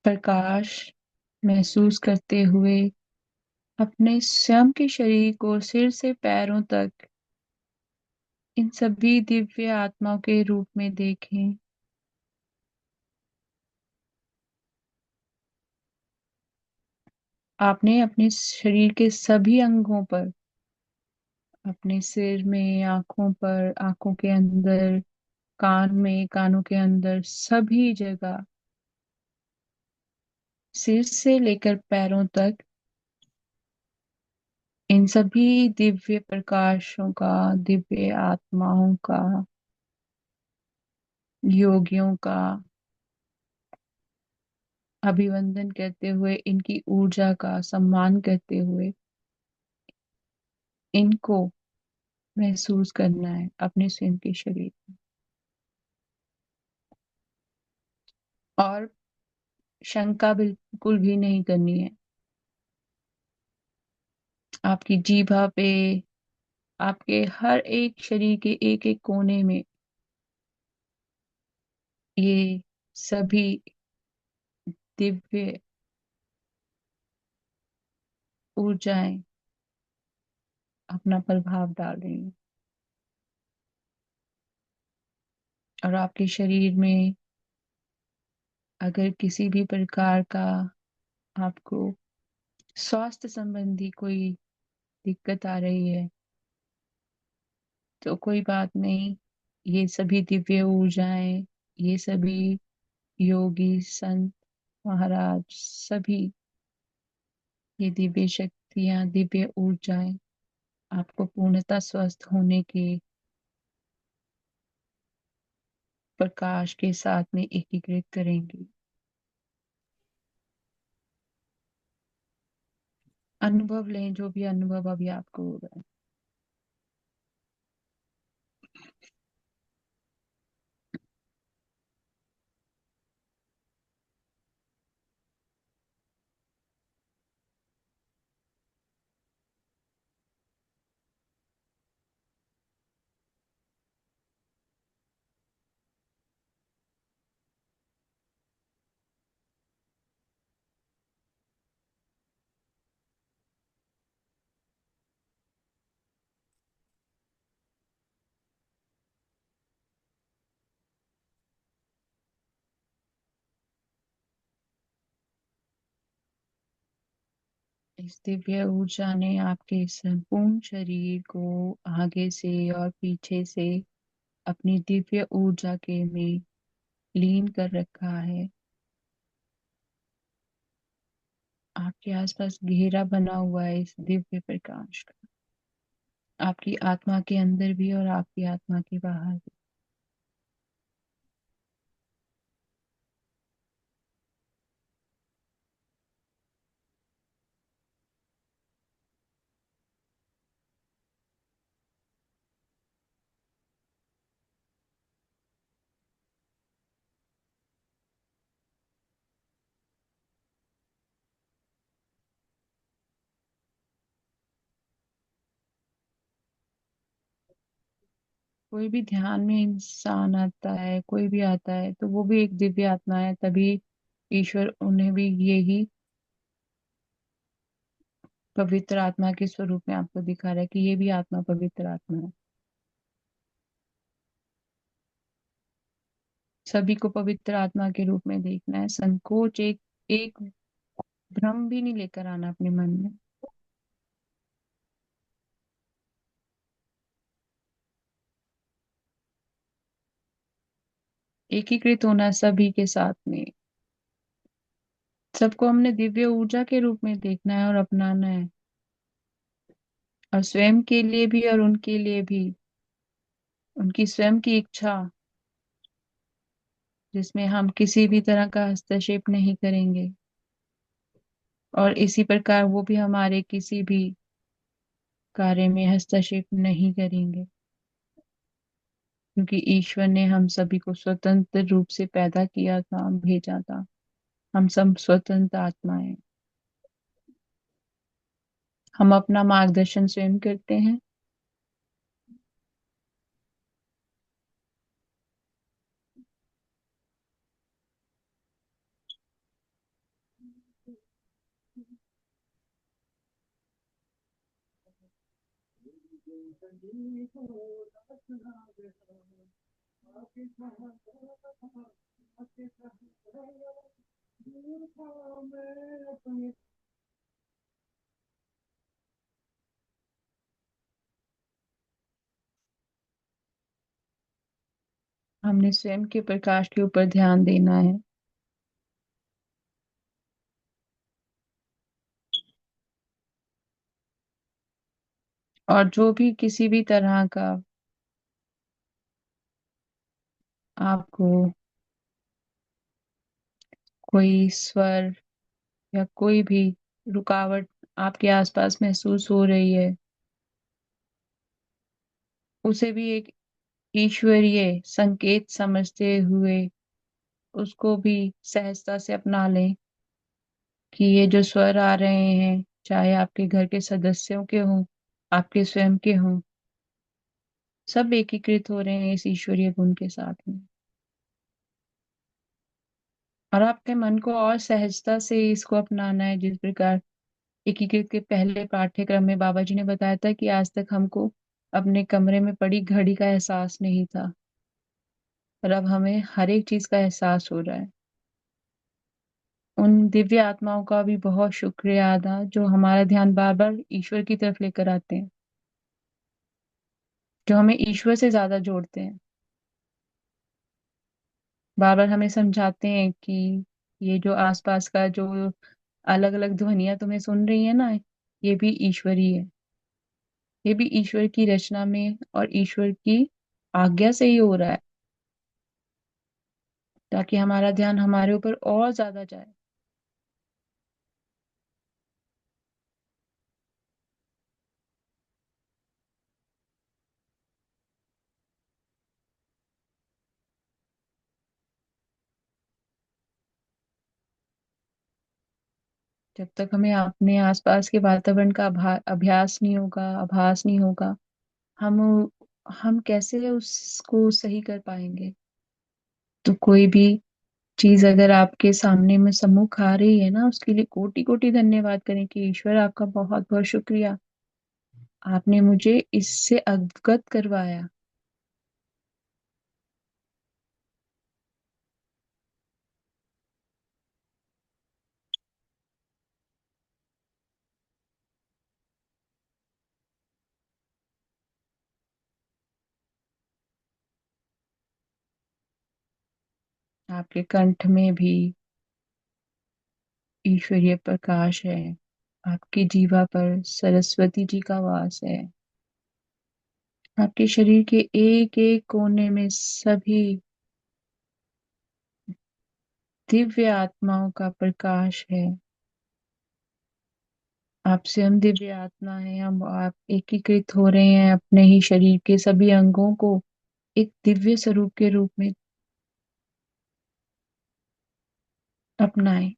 प्रकाश महसूस करते हुए अपने स्वयं के शरीर को सिर से पैरों तक इन सभी दिव्य आत्माओं के रूप में देखें। आपने अपने शरीर के सभी अंगों पर, अपने सिर में, आंखों पर, आंखों के अंदर, कान में, कानों के अंदर, सभी जगह, सिर से लेकर पैरों तक इन सभी दिव्य प्रकाशों का, दिव्य आत्माओं का, योगियों का अभिवंदन करते हुए, इनकी ऊर्जा का सम्मान करते हुए इनको महसूस करना है अपने स्वयं के शरीर में। और शंका बिल्कुल भी नहीं करनी है। आपकी जीभा पे, आपके हर एक शरीर के एक एक कोने में ये सभी दिव्य ऊर्जाएं अपना प्रभाव डाल रही हैं। और आपके शरीर में अगर किसी भी प्रकार का आपको स्वास्थ्य संबंधी कोई दिक्कत आ रही है तो कोई बात नहीं। ये सभी दिव्य ऊर्जाएं, ये सभी योगी संत महाराज, सभी ये दिव्य शक्तियां, दिव्य ऊर्जाएं आपको पूर्णतः स्वस्थ होने के प्रकाश के साथ में एकीकृत करेंगी। अनुभव लें जो भी अनुभव अभी आपको हो रहा है। इस दिव्य ऊर्जा ने आपके संपूर्ण शरीर को आगे से और पीछे से अपनी दिव्य ऊर्जा के में लीन कर रखा है। आपके आसपास घेरा बना हुआ है इस दिव्य प्रकाश का, आपकी आत्मा के अंदर भी और आपकी आत्मा के बाहर भी। कोई भी ध्यान में इंसान आता है, कोई भी आता है तो वो भी एक दिव्य आत्मा है, तभी ईश्वर उन्हें भी यही पवित्र आत्मा के स्वरूप में आपको दिखा रहा है कि ये भी आत्मा पवित्र आत्मा है। सभी को पवित्र आत्मा के रूप में देखना है। संकोच एक एक भ्रम भी नहीं लेकर आना अपने मन में। एकीकृत होना सभी के साथ में। सबको हमने दिव्य ऊर्जा के रूप में देखना है और अपनाना है, और स्वयं के लिए भी और उनके लिए भी। उनकी स्वयं की इच्छा जिसमें हम किसी भी तरह का हस्तक्षेप नहीं करेंगे, और इसी प्रकार वो भी हमारे किसी भी कार्य में हस्तक्षेप नहीं करेंगे, क्योंकि ईश्वर ने हम सभी को स्वतंत्र रूप से पैदा किया था, भेजा था। हम सब स्वतंत्र आत्माएं। हम अपना मार्गदर्शन स्वयं करते हैं। हमने स्वयं के प्रकाश के ऊपर ध्यान देना है। और जो भी किसी भी तरह का आपको कोई स्वर या कोई भी रुकावट आपके आसपास महसूस हो रही है, उसे भी एक ईश्वरीय संकेत समझते हुए उसको भी सहजता से अपना लें कि ये जो स्वर आ रहे हैं, चाहे आपके घर के सदस्यों के हों, आपके स्वयं के हों, सब एकीकृत हो रहे हैं इस ईश्वरीय गुण के साथ में। और आपके मन को और सहजता से इसको अपनाना है, जिस प्रकार एकीकृत के पहले पाठ्यक्रम में बाबा जी ने बताया था कि आज तक हमको अपने कमरे में पड़ी घड़ी का एहसास नहीं था। और अब हमें हर एक चीज का एहसास हो रहा है। उन दिव्य आत्माओं का भी बहुत शुक्रिया अदा जो हमारा ध्यान बार बार ईश्वर की तरफ लेकर आते हैं, जो हमें ईश्वर से ज्यादा जोड़ते हैं, बार बार हमें समझाते हैं कि ये जो आसपास का जो अलग अलग ध्वनियां तुम्हें सुन रही है ना, ये भी ईश्वर ही है। ये भी ईश्वर की रचना में और ईश्वर की आज्ञा से ही हो रहा है, ताकि हमारा ध्यान हमारे ऊपर और ज्यादा जाए। जब तक हमें अपने आसपास के वातावरण का अभ्यास नहीं होगा, आभास नहीं होगा, हम हम कैसे उसको सही कर पाएंगे। तो कोई भी चीज अगर आपके सामने में सम्मुख आ रही है ना, उसके लिए कोटि कोटि धन्यवाद करें कि ईश्वर आपका बहुत बहुत शुक्रिया, आपने मुझे इससे अवगत करवाया। आपके कंठ में भी ईश्वरीय प्रकाश है, आपकी जीवा पर सरस्वती जी का वास है, आपके शरीर के एक एक कोने में सभी दिव्य आत्माओं का प्रकाश है। आप स्वयं दिव्य आत्मा है, हम आप एकीकृत हो रहे हैं अपने ही शरीर के सभी अंगों को एक दिव्य स्वरूप के रूप में अपनाएं।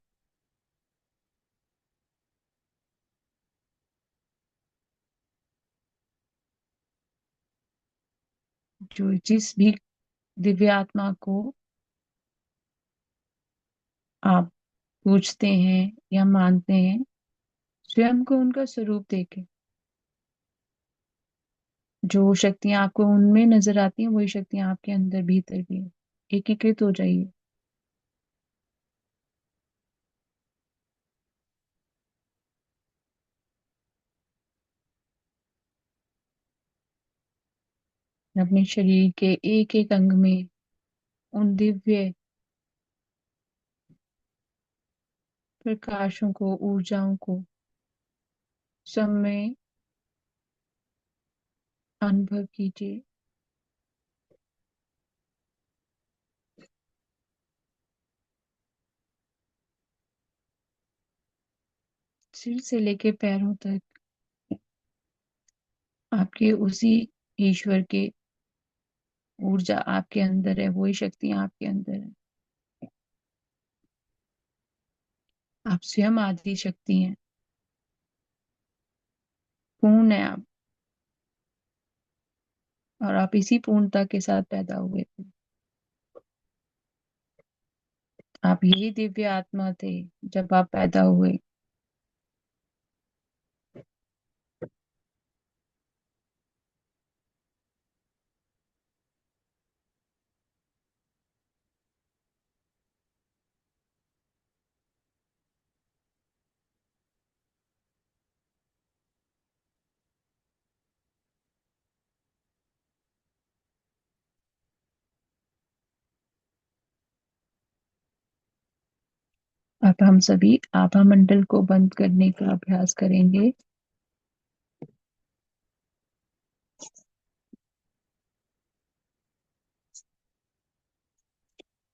जो जिस भी दिव्य आत्मा को आप पूजते हैं या मानते हैं, स्वयं को उनका स्वरूप देखें। जो शक्तियां आपको उनमें नजर आती हैं, वही शक्तियां आपके अंदर भीतर भी है। एकीकृत हो जाइए। अपने शरीर के एक एक अंग में उन दिव्य प्रकाशों को, ऊर्जाओं को सब में अनुभव कीजिए। सिर से लेके पैरों तक आपके उसी ईश्वर के ऊर्जा आपके अंदर है, वही शक्तियां आपके अंदर है। आप स्वयं आदि शक्ति हैं, पूर्ण है आप, और आप इसी पूर्णता के साथ पैदा हुए थे। आप यही दिव्य आत्मा थे जब आप पैदा हुए। अब हम सभी आभा मंडल को बंद करने का अभ्यास करेंगे।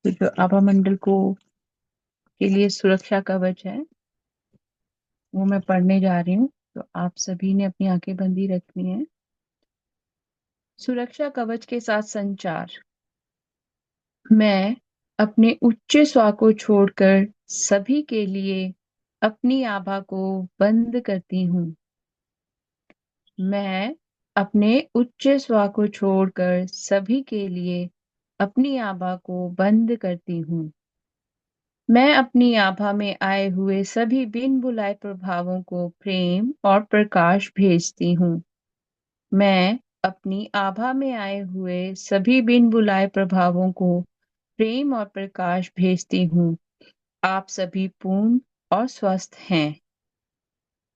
तो जो आभा मंडल को के लिए सुरक्षा कवच है, वो मैं पढ़ने जा रही हूँ। तो आप सभी ने अपनी आंखें बंदी रखनी है। सुरक्षा कवच के साथ संचार। मैं अपने उच्च स्व को छोड़कर सभी के लिए अपनी आभा को बंद करती हूँ। मैं अपने उच्च स्व को छोड़कर सभी के लिए अपनी आभा को बंद करती हूँ। मैं अपनी आभा में आए हुए सभी बिन बुलाए प्रभावों को प्रेम और प्रकाश भेजती हूँ। मैं अपनी आभा में आए हुए सभी बिन बुलाए प्रभावों को प्रेम और प्रकाश भेजती हूँ। आप सभी पूर्ण और स्वस्थ हैं।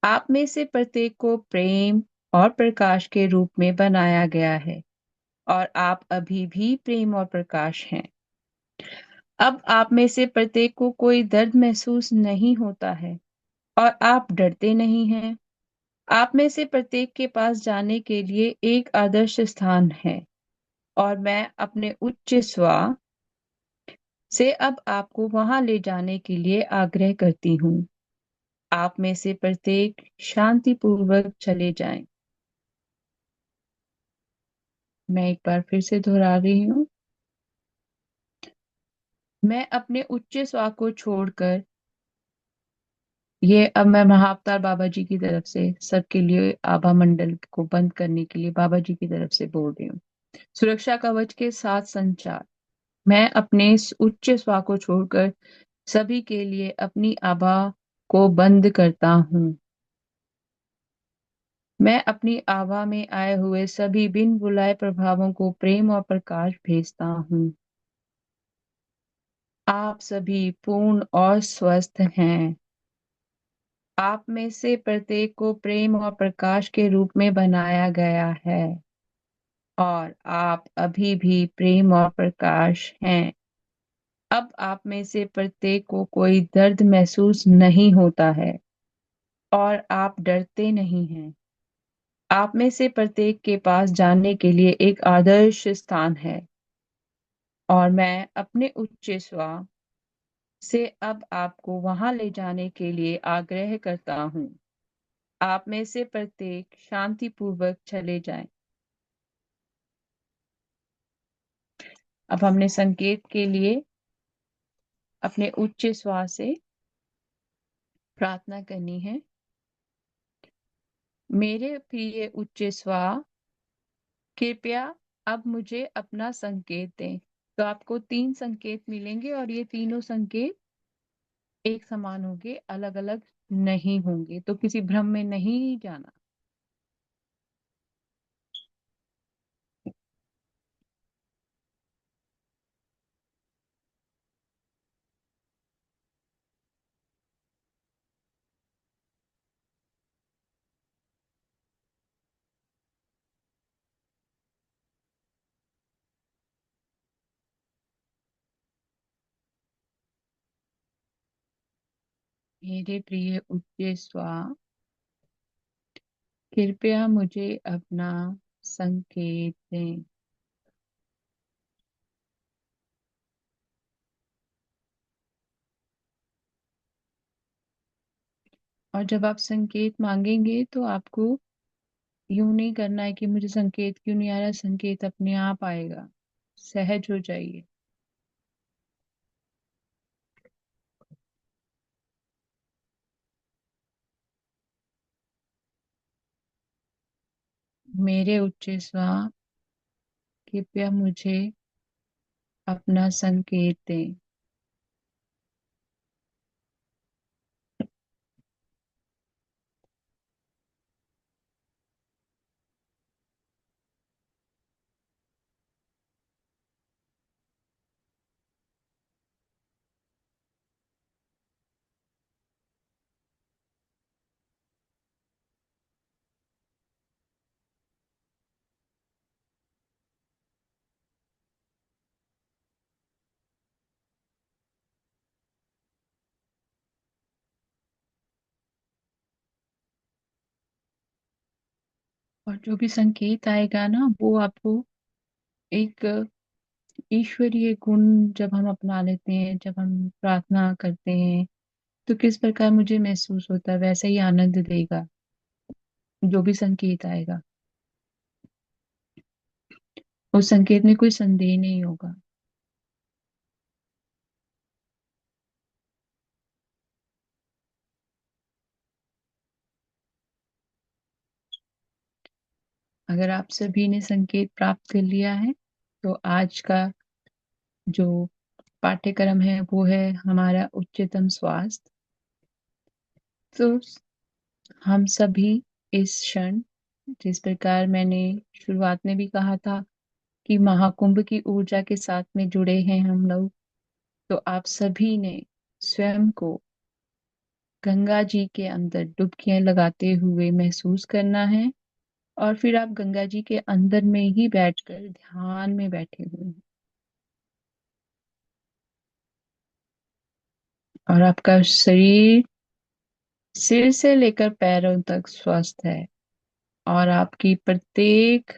आप में से प्रत्येक को प्रेम और प्रकाश के रूप में बनाया गया है और आप अभी भी प्रेम और प्रकाश हैं। अब आप में से प्रत्येक को कोई दर्द महसूस नहीं होता है और आप डरते नहीं हैं। आप में से प्रत्येक के पास जाने के लिए एक आदर्श स्थान है और मैं अपने उच्च स्व से अब आपको वहां ले जाने के लिए आग्रह करती हूँ। आप में से प्रत्येक शांतिपूर्वक चले जाएं। मैं एक बार फिर से दोहरा रही हूँ। मैं अपने उच्च स्व को छोड़कर, ये अब मैं महाअवतार बाबा जी की तरफ से सबके लिए आभा मंडल को बंद करने के लिए बाबा जी की तरफ से बोल रही हूँ। सुरक्षा कवच के साथ संचार। मैं अपने इस उच्च स्व को छोड़कर सभी के लिए अपनी आभा को बंद करता हूँ। मैं अपनी आभा में आए हुए सभी बिन बुलाए प्रभावों को प्रेम और प्रकाश भेजता हूँ। आप सभी पूर्ण और स्वस्थ हैं। आप में से प्रत्येक को प्रेम और प्रकाश के रूप में बनाया गया है और आप अभी भी प्रेम और प्रकाश हैं। अब आप में से प्रत्येक को कोई दर्द महसूस नहीं होता है और आप डरते नहीं हैं। आप में से प्रत्येक के पास जाने के लिए एक आदर्श स्थान है और मैं अपने उच्च स्व से अब आपको वहां ले जाने के लिए आग्रह करता हूँ। आप में से प्रत्येक शांतिपूर्वक चले जाएं। अब हमने संकेत के लिए अपने उच्च स्व से प्रार्थना करनी है। मेरे प्रिय उच्च स्व, कृपया अब मुझे अपना संकेत दें। तो आपको 3 संकेत मिलेंगे और ये तीनों संकेत एक समान होंगे, अलग अलग नहीं होंगे, तो किसी भ्रम में नहीं जाना। मेरे प्रिय उच्च स्व, कृपया मुझे अपना संकेत दें। और जब आप संकेत मांगेंगे तो आपको यूं नहीं करना है कि मुझे संकेत क्यों नहीं आ रहा, संकेत अपने आप आएगा। सहज हो जाइए। मेरे उच्च स्व, कृपया मुझे अपना संकेत दें। और जो भी संकेत आएगा ना, वो आपको एक ईश्वरीय गुण जब हम अपना लेते हैं, जब हम प्रार्थना करते हैं, तो किस प्रकार मुझे महसूस होता है वैसा ही आनंद देगा जो भी संकेत आएगा। उस संकेत में कोई संदेह नहीं होगा। अगर आप सभी ने संकेत प्राप्त कर लिया है तो आज का जो पाठ्यक्रम है वो है हमारा उच्चतम स्वास्थ्य। तो हम सभी इस क्षण जिस प्रकार मैंने शुरुआत में भी कहा था कि महाकुंभ की ऊर्जा के साथ में जुड़े हैं हम लोग, तो आप सभी ने स्वयं को गंगा जी के अंदर डुबकियां लगाते हुए महसूस करना है। और फिर आप गंगा जी के अंदर में ही बैठकर ध्यान में बैठे हुए हैं, और आपका शरीर सिर से लेकर पैरों तक स्वस्थ है, और आपकी प्रत्येक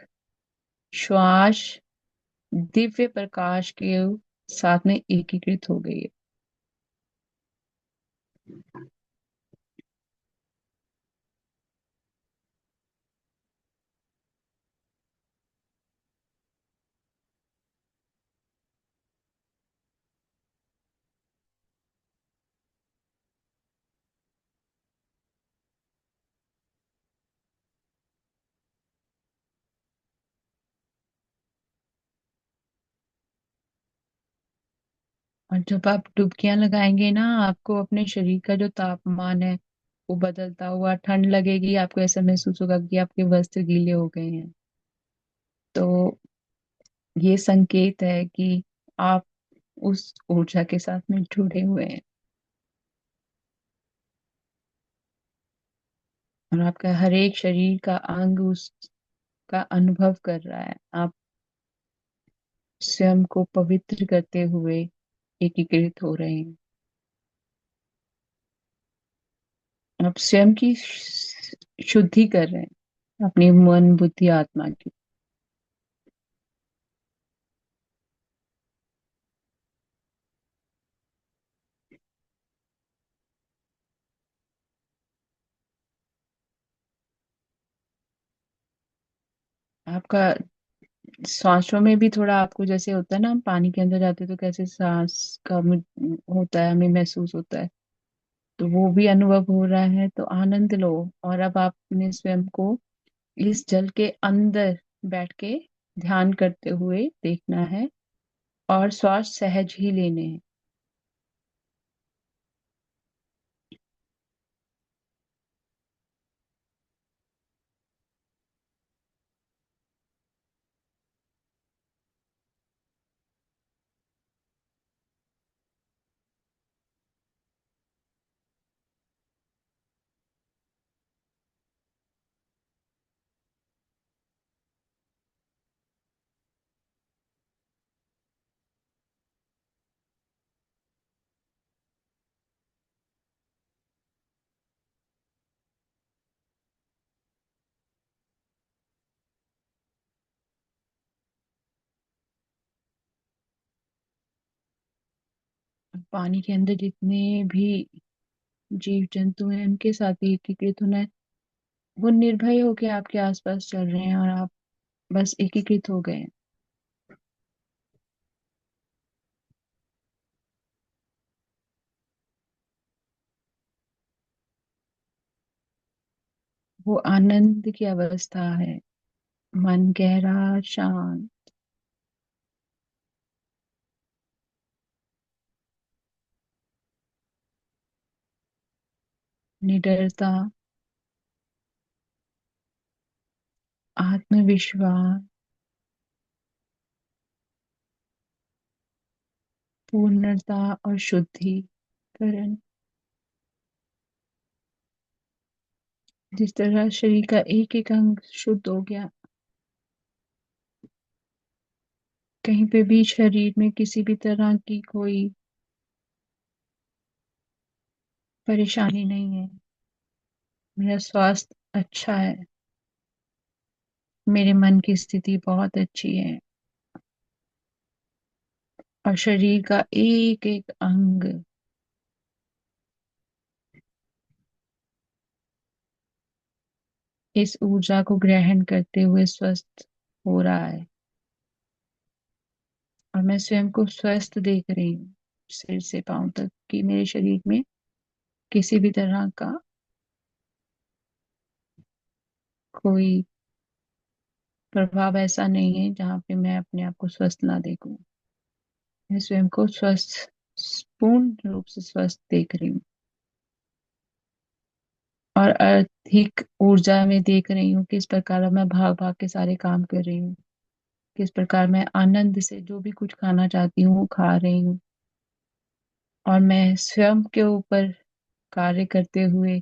श्वास दिव्य प्रकाश के साथ में एकीकृत हो गई है। और जब आप डुबकियां लगाएंगे ना, आपको अपने शरीर का जो तापमान है वो बदलता हुआ ठंड लगेगी। आपको ऐसा महसूस होगा कि आपके वस्त्र गीले हो गए हैं। तो ये संकेत है कि आप उस ऊर्जा के साथ में जुड़े हुए हैं, और आपका हर एक शरीर का अंग उसका अनुभव कर रहा है। आप स्वयं को पवित्र करते हुए एकीकृत हो रहे हैं। आप स्वयं की शुद्धि कर रहे हैं, अपनी मन बुद्धि आत्मा की। आपका सांसों में भी थोड़ा आपको जैसे होता है ना, हम पानी के अंदर जाते हैं तो कैसे सांस का होता है, हमें महसूस होता है। तो वो भी अनुभव हो रहा है, तो आनंद लो। और अब आपने स्वयं को इस जल के अंदर बैठ के ध्यान करते हुए देखना है, और श्वास सहज ही लेने हैं। पानी के अंदर जितने भी जीव जंतु हैं उनके साथ भी एकीकृत होना है। वो निर्भय होके आपके आसपास चल रहे हैं, और आप बस एकीकृत हो गए हैं। वो आनंद की अवस्था है। मन गहरा शांत, निडरता, आत्मविश्वास, पूर्णता और शुद्धिकरण। जिस तरह शरीर का एक एक अंग शुद्ध हो गया, कहीं पे भी शरीर में किसी भी तरह की कोई परेशानी नहीं है। मेरा स्वास्थ्य अच्छा है, मेरे मन की स्थिति बहुत अच्छी है, और शरीर का एक एक अंग इस ऊर्जा को ग्रहण करते हुए स्वस्थ हो रहा है। और मैं स्वयं को स्वस्थ देख रही हूँ, सिर से पांव तक, कि मेरे शरीर में किसी भी तरह का कोई प्रभाव ऐसा नहीं है जहाँ पे मैं अपने आप को स्वस्थ ना देखूं। मैं स्वयं को स्वस्थ, पूर्ण रूप से स्वस्थ देख रही हूँ। और अधिक ऊर्जा में देख रही हूँ, किस प्रकार मैं भाग भाग के सारे काम कर रही हूँ, किस प्रकार मैं आनंद से जो भी कुछ खाना चाहती हूँ वो खा रही हूँ। और मैं स्वयं के ऊपर कार्य करते हुए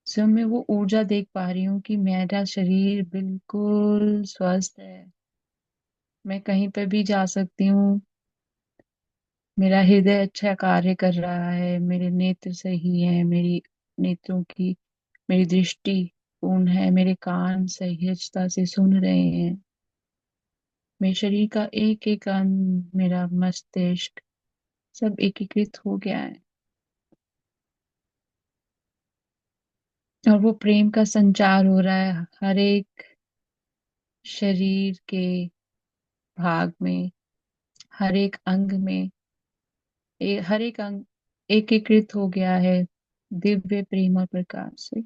स्वयं में वो ऊर्जा देख पा रही हूँ कि मेरा शरीर बिल्कुल स्वस्थ है। मैं कहीं पर भी जा सकती हूँ। मेरा हृदय अच्छा कार्य कर रहा है, मेरे नेत्र सही है, मेरी नेत्रों की मेरी दृष्टि पूर्ण है, मेरे कान सहजता से सुन रहे हैं। मेरे शरीर का एक एक अंग, मेरा मस्तिष्क सब एकीकृत हो गया है। और वो प्रेम का संचार हो रहा है हर एक शरीर के भाग में, हर एक अंग में। हर एक अंग एकीकृत हो गया है दिव्य प्रेम और प्रकाश से।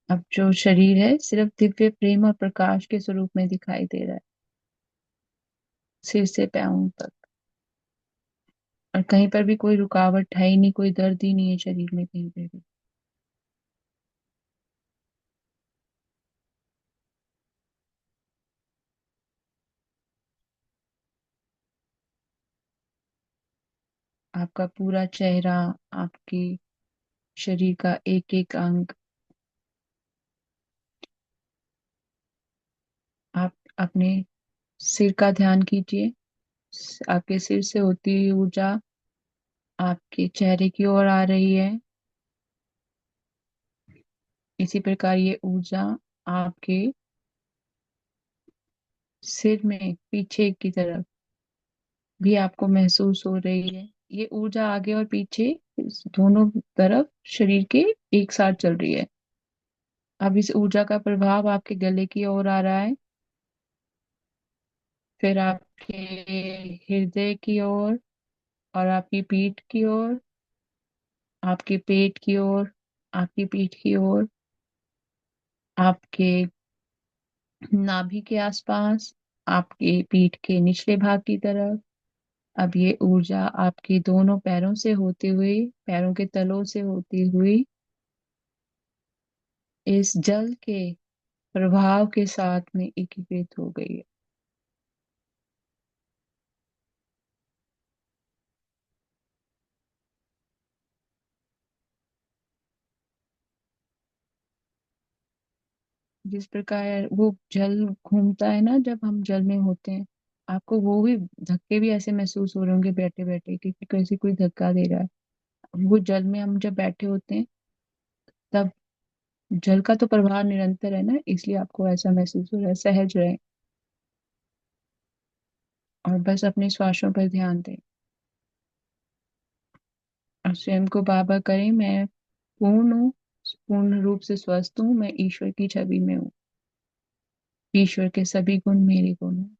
अब जो शरीर है सिर्फ दिव्य प्रेम और प्रकाश के स्वरूप में दिखाई दे रहा है, सिर से पैरों तक। और कहीं पर भी कोई रुकावट है ही नहीं, कोई दर्द ही नहीं है शरीर में कहीं पे भी। आपका पूरा चेहरा, आपके शरीर का एक एक अंग, आप अपने सिर का ध्यान कीजिए। आपके सिर से होती हुई ऊर्जा आपके चेहरे की ओर आ रही है। इसी प्रकार ये ऊर्जा आपके सिर में पीछे की तरफ भी आपको महसूस हो रही है। ये ऊर्जा आगे और पीछे इस दोनों तरफ शरीर के एक साथ चल रही है। अब इस ऊर्जा का प्रभाव आपके गले की ओर आ रहा है, फिर आपके हृदय की ओर, और आपकी पीठ की ओर, आपके पेट की ओर, आपकी पीठ की ओर, आपके नाभि के आसपास, आपके पीठ के निचले भाग की तरफ। अब ये ऊर्जा आपके दोनों पैरों से होते हुए, पैरों के तलों से होती हुई इस जल के प्रभाव के साथ में एकीकृत हो गई है। जिस प्रकार वो जल घूमता है ना जब हम जल में होते हैं, आपको वो भी धक्के भी ऐसे महसूस हो रहे होंगे बैठे बैठे कि कैसे कोई धक्का दे रहा है। वो जल में हम जब बैठे होते हैं तब जल का तो प्रवाह निरंतर है ना, इसलिए आपको ऐसा महसूस हो रहा है। सहज रहे और बस अपने श्वासों पर ध्यान दें और स्वयं को बाबा करें, मैं पूर्ण हूँ, पूर्ण रूप से स्वस्थ हूँ, मैं ईश्वर की छवि में हूँ, ईश्वर के सभी गुण मेरे गुण हैं।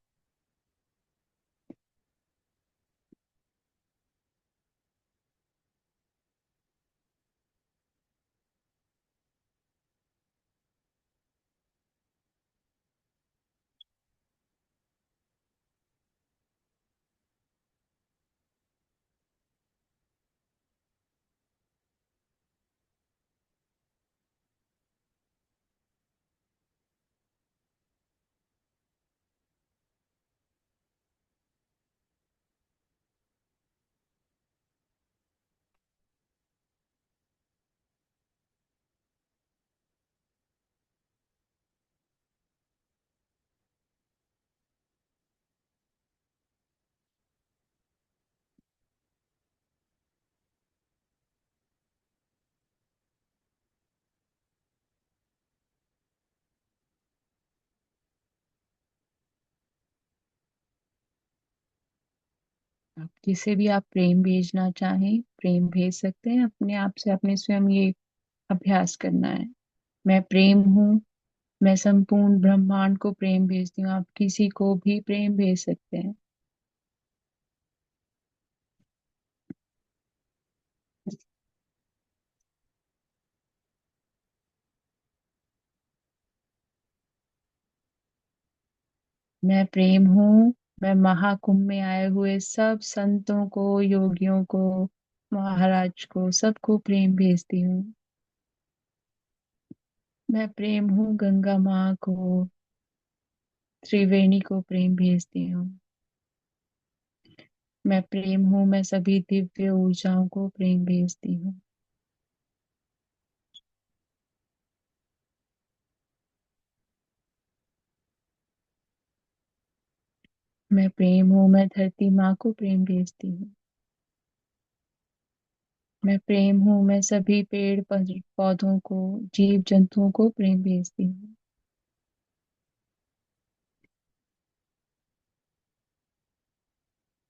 आप जिसे भी आप प्रेम भेजना चाहें प्रेम भेज सकते हैं। अपने आप से अपने स्वयं ये अभ्यास करना है, मैं प्रेम हूँ, मैं संपूर्ण ब्रह्मांड को प्रेम भेजती हूँ। आप किसी को भी प्रेम भेज सकते हैं। मैं प्रेम हूँ, मैं महाकुंभ में आए हुए सब संतों को, योगियों को, महाराज को, सबको प्रेम भेजती हूँ। मैं प्रेम हूँ गंगा माँ को, त्रिवेणी को प्रेम भेजती हूँ। मैं प्रेम हूँ, मैं सभी दिव्य ऊर्जाओं को प्रेम भेजती हूँ। मैं प्रेम हूँ, मैं धरती माँ को प्रेम भेजती हूँ। मैं प्रेम हूँ, मैं सभी पेड़ पौधों को, जीव जंतुओं को प्रेम भेजती हूँ।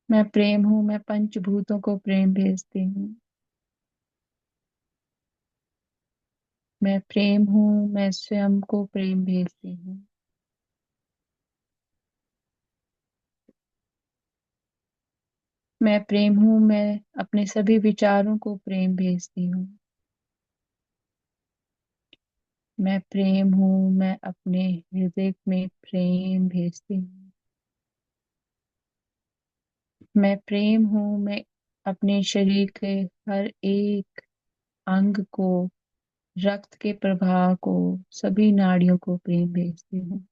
मैं प्रेम हूँ, मैं पंचभूतों को प्रेम भेजती हूँ। मैं प्रेम हूँ, मैं स्वयं को प्रेम भेजती हूँ। मैं प्रेम हूँ, मैं अपने सभी विचारों को प्रेम भेजती हूँ। मैं प्रेम हूँ, मैं अपने हृदय में प्रेम भेजती हूँ। मैं प्रेम हूँ, मैं अपने शरीर के हर एक अंग को, रक्त के प्रवाह को, सभी नाड़ियों को प्रेम भेजती हूँ।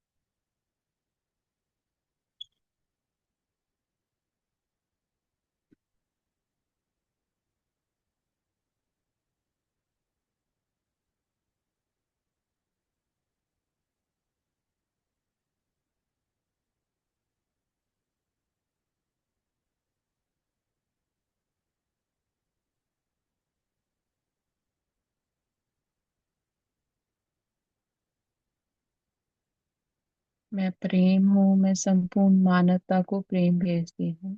मैं प्रेम हूँ, मैं संपूर्ण मानवता को प्रेम भेजती हूँ।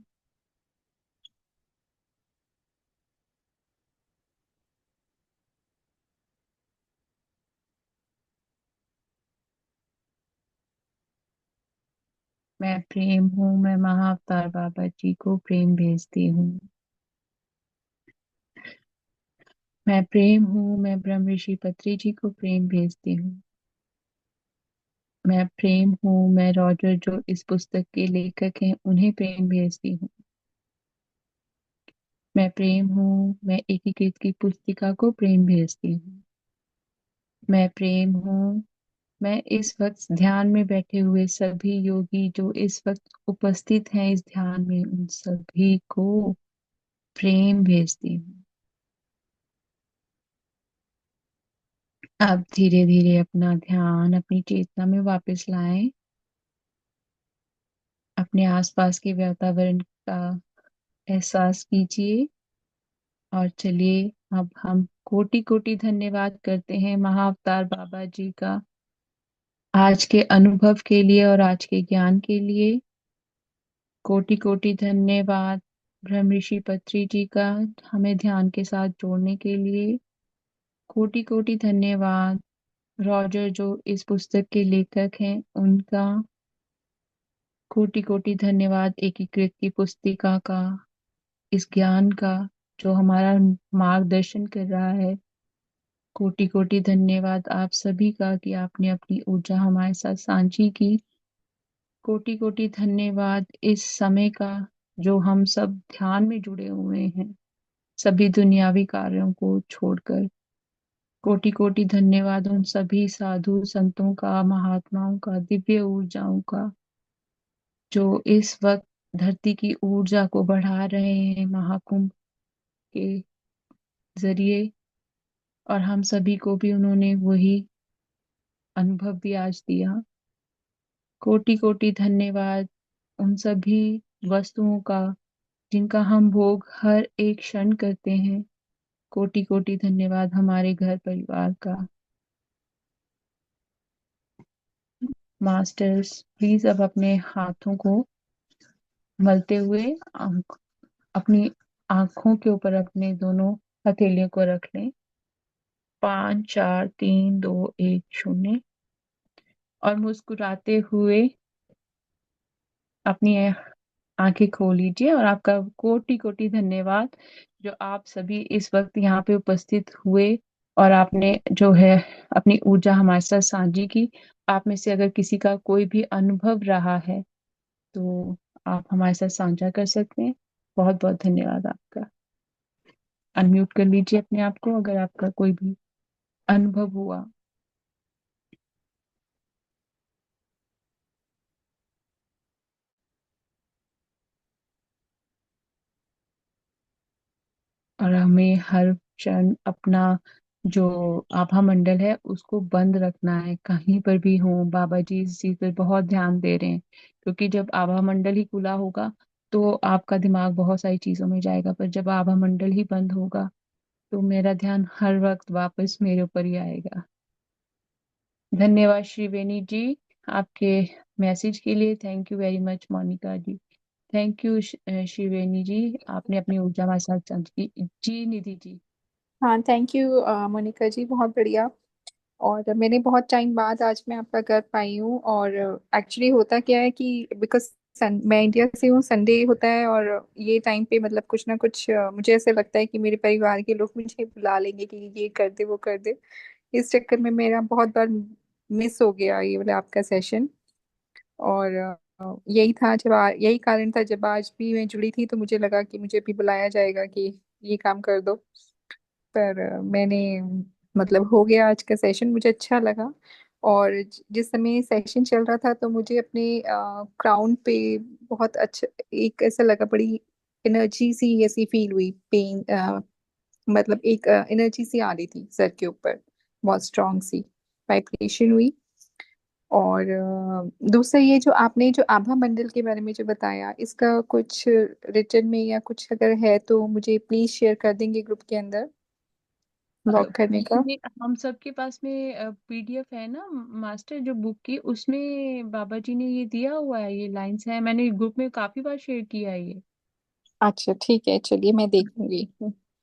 मैं प्रेम हूँ, मैं महाअवतार बाबा जी को प्रेम भेजती हूँ। मैं प्रेम हूँ, मैं ब्रह्म ऋषि पत्री जी को प्रेम भेजती हूँ। मैं प्रेम हूँ, मैं रॉजर जो इस पुस्तक के लेखक हैं उन्हें प्रेम भेजती हूँ। मैं प्रेम हूँ, मैं एकीकृत की पुस्तिका को प्रेम भेजती हूँ। मैं प्रेम हूँ, मैं इस वक्त ध्यान में बैठे हुए सभी योगी जो इस वक्त उपस्थित हैं इस ध्यान में, उन सभी को प्रेम भेजती हूँ। अब धीरे धीरे अपना ध्यान अपनी चेतना में वापस लाएं। अपने आसपास के वातावरण का एहसास कीजिए और चलिए अब हम कोटि कोटि धन्यवाद करते हैं महाअवतार बाबा जी का, आज के अनुभव के लिए और आज के ज्ञान के लिए। कोटि कोटि धन्यवाद ब्रह्म ऋषि पत्री जी का, हमें ध्यान के साथ जोड़ने के लिए। कोटि कोटि धन्यवाद रॉजर जो इस पुस्तक के लेखक हैं उनका। कोटि कोटि धन्यवाद एकीकृत की पुस्तिका का, इस ज्ञान का जो हमारा मार्गदर्शन कर रहा है। कोटि कोटि धन्यवाद आप सभी का कि आपने अपनी ऊर्जा हमारे साथ साझी की। कोटि कोटि धन्यवाद इस समय का जो हम सब ध्यान में जुड़े हुए हैं, सभी दुनियावी कार्यों को छोड़कर। कोटि कोटि धन्यवाद उन सभी साधु संतों का, महात्माओं का, दिव्य ऊर्जाओं का जो इस वक्त धरती की ऊर्जा को बढ़ा रहे हैं महाकुंभ के जरिए, और हम सभी को भी उन्होंने वही अनुभव भी आज दिया। कोटि कोटि धन्यवाद उन सभी वस्तुओं का जिनका हम भोग हर एक क्षण करते हैं। कोटि कोटि धन्यवाद हमारे घर परिवार का। मास्टर्स प्लीज अब अपने हाथों को मलते हुए अपनी आंखों के ऊपर अपने दोनों हथेलियों को रख लें। 5 4 3 2 1 0 और मुस्कुराते हुए अपनी आंखें खोल लीजिए। और आपका कोटि कोटि धन्यवाद जो आप सभी इस वक्त यहाँ पे उपस्थित हुए और आपने जो है अपनी ऊर्जा हमारे साथ साझी की। आप में से अगर किसी का कोई भी अनुभव रहा है तो आप हमारे साथ साझा कर सकते हैं। बहुत बहुत धन्यवाद आपका। अनम्यूट कर लीजिए अपने आप को अगर आपका कोई भी अनुभव हुआ। और हमें हर क्षण अपना जो आभा मंडल है उसको बंद रखना है, कहीं पर भी हो। बाबा जी इस चीज पर बहुत ध्यान दे रहे हैं, क्योंकि जब आभा मंडल ही खुला होगा तो आपका दिमाग बहुत सारी चीजों में जाएगा, पर जब आभा मंडल ही बंद होगा तो मेरा ध्यान हर वक्त वापस मेरे ऊपर ही आएगा। धन्यवाद श्रीवेणी जी, आपके मैसेज के लिए। Thank you very much Monica ji. Thank you Shriveni ji, आपने अपनी ऊर्जा हमारे साथ साझी की। जी निधि जी। हाँ, थैंक यू मोनिका जी, बहुत बढ़िया। और मैंने बहुत टाइम बाद आज मैं आपका कर पाई हूँ। और एक्चुअली होता क्या है कि बिकॉज मैं इंडिया से हूँ, संडे होता है और ये टाइम पे मतलब कुछ ना कुछ मुझे ऐसे लगता है कि मेरे परिवार के लोग मुझे बुला लेंगे कि ये कर दे वो कर दे। इस चक्कर में मेरा बहुत बार मिस हो गया ये वाला आपका सेशन। और यही कारण था, जब आज भी मैं जुड़ी थी तो मुझे लगा कि मुझे भी बुलाया जाएगा कि ये काम कर दो। पर मैंने मतलब हो गया आज का सेशन, मुझे अच्छा लगा। और जिस समय सेशन चल रहा था तो मुझे अपने क्राउन पे बहुत अच्छा एक ऐसा लगा, बड़ी एनर्जी सी ऐसी फील हुई, पेन मतलब एक एनर्जी सी आ रही थी सर के ऊपर, बहुत स्ट्रांग सी वाइब्रेशन हुई। और दूसरा ये जो आपने जो आभा मंडल के बारे में जो बताया, इसका कुछ रिटर्न में या कुछ अगर है तो मुझे प्लीज शेयर कर देंगे ग्रुप के अंदर लॉक करने का। ये हम सबके पास में पीडीएफ है ना मास्टर जो बुक की, उसमें बाबा जी ने ये दिया हुआ है, ये लाइंस है, मैंने ग्रुप में काफी बार शेयर किया है ये। अच्छा ठीक है, चलिए मैं देखूंगी।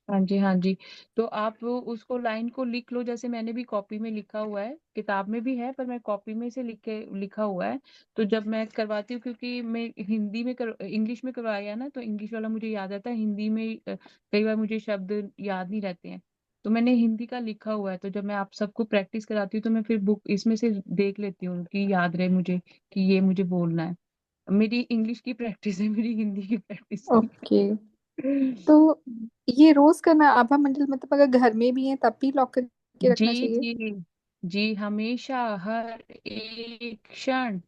हाँ जी हाँ जी। तो आप उसको लाइन को लिख लो, जैसे मैंने भी कॉपी में लिखा हुआ है, किताब में भी है पर मैं कॉपी में से लिख के लिखा हुआ है। तो जब मैं करवाती हूँ, क्योंकि मैं हिंदी में इंग्लिश में करवाया ना, तो इंग्लिश वाला मुझे याद आता है, हिंदी में कई बार मुझे शब्द याद नहीं रहते हैं। तो मैंने हिंदी का लिखा हुआ है, तो जब मैं आप सबको प्रैक्टिस कराती हूँ तो मैं फिर बुक इसमें से देख लेती हूँ कि याद रहे मुझे कि ये मुझे बोलना है। मेरी इंग्लिश की प्रैक्टिस है, मेरी हिंदी की प्रैक्टिस नहीं ओके। है। तो ये रोज करना आभा मंडल, मतलब अगर घर में भी है तब भी लॉक करके जी रखना चाहिए? जी जी, हमेशा हर एक क्षण।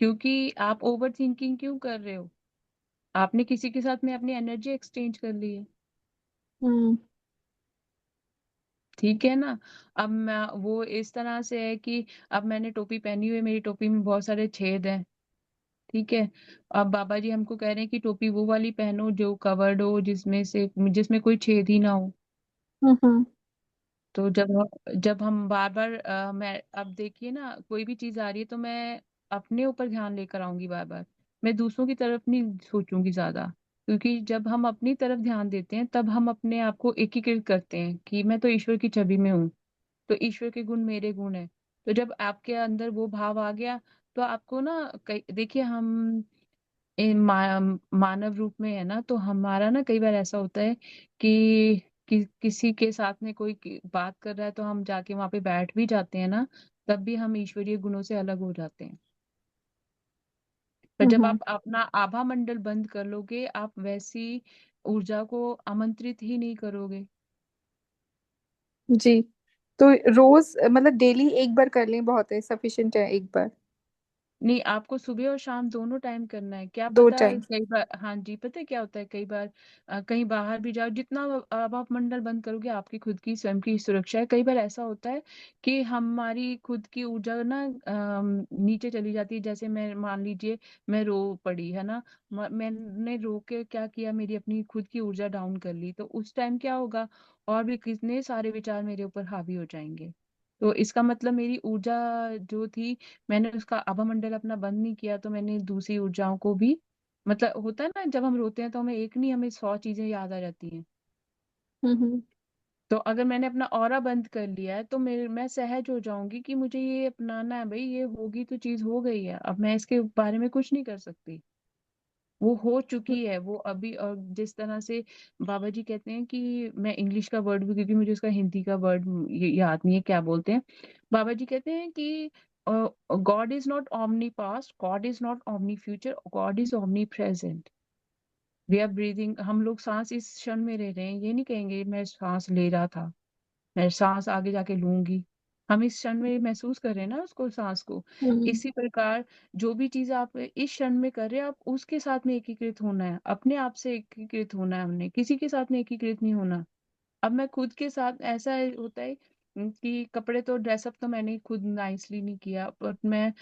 क्योंकि आप ओवर थिंकिंग क्यों कर रहे हो? आपने किसी के साथ में अपनी एनर्जी एक्सचेंज कर ली है, हम्म। ठीक है ना। अब मैं वो इस तरह से है कि अब मैंने टोपी पहनी हुई है, मेरी टोपी में बहुत सारे छेद हैं, ठीक है। अब बाबा जी हमको कह रहे हैं कि टोपी वो वाली पहनो जो कवर्ड हो, जिसमें कोई छेद ही ना हो। हम्म। तो जब हम बार बार मैं अब देखिए ना, कोई भी चीज आ रही है तो मैं अपने ऊपर ध्यान लेकर आऊंगी बार बार। मैं दूसरों की तरफ नहीं सोचूंगी ज्यादा, क्योंकि जब हम अपनी तरफ ध्यान देते हैं तब हम अपने आप को एकीकृत करते हैं कि मैं तो ईश्वर की छवि में हूँ, तो ईश्वर के गुण मेरे गुण है। तो जब आपके अंदर वो भाव आ गया तो आपको ना, देखिए हम मानव रूप में है ना, तो हमारा ना कई बार ऐसा होता है कि किसी के साथ में कोई बात कर रहा है तो हम जाके वहां पे बैठ भी जाते हैं ना, तब भी हम ईश्वरीय गुणों से अलग हो जाते हैं। पर जब हम्म। आप अपना आभा मंडल बंद कर लोगे, आप वैसी ऊर्जा को आमंत्रित ही नहीं करोगे। जी। तो रोज मतलब डेली एक बार कर लें, बहुत है, सफिशिएंट है एक बार? नहीं, आपको सुबह और शाम दोनों टाइम करना है। क्या दो पता टाइम? कई बार, हाँ जी, पता है क्या होता है, कई बार कहीं बाहर भी जाओ, जितना आप मंडल बंद करोगे आपकी खुद की स्वयं की सुरक्षा है। कई बार ऐसा होता है कि हमारी खुद की ऊर्जा ना नीचे चली जाती है। जैसे मैं मान लीजिए मैं रो पड़ी है ना, मैंने रो के क्या किया, मेरी अपनी खुद की ऊर्जा डाउन कर ली, तो उस टाइम क्या होगा, और भी कितने सारे विचार मेरे ऊपर हावी हो जाएंगे। तो इसका मतलब मेरी ऊर्जा जो थी, मैंने उसका आभा मंडल अपना बंद नहीं किया, तो मैंने दूसरी ऊर्जाओं को भी, मतलब होता है ना जब हम रोते हैं तो हमें एक नहीं, हमें 100 चीजें याद आ जाती हैं। हम्म। तो अगर मैंने अपना ऑरा बंद कर लिया है तो मैं सहज हो जाऊंगी कि मुझे ये अपनाना है, भाई ये होगी तो चीज हो गई है, अब मैं इसके बारे में कुछ नहीं कर सकती। वो हो चुकी है वो अभी। और जिस तरह से बाबा जी कहते हैं कि मैं इंग्लिश का वर्ड भी, क्योंकि मुझे उसका हिंदी का वर्ड याद नहीं है क्या बोलते हैं। बाबा जी कहते हैं कि God is not omni past, God is not omni future, God is omni present. We are breathing, हम लोग सांस इस क्षण में ले रहे हैं, ये नहीं कहेंगे मैं सांस ले रहा था, मैं सांस आगे जाके लूंगी। हम इस क्षण में महसूस कर रहे हैं ना उसको, सांस को। हम्म। इसी प्रकार जो भी चीज आप इस क्षण में कर रहे हैं, आप उसके साथ में एकीकृत होना है, अपने आप से एकीकृत होना है, हमने किसी के साथ में एकीकृत नहीं होना। अब मैं खुद के साथ ऐसा होता है कि कपड़े तो ड्रेसअप तो मैंने खुद नाइसली नहीं किया, बट मैं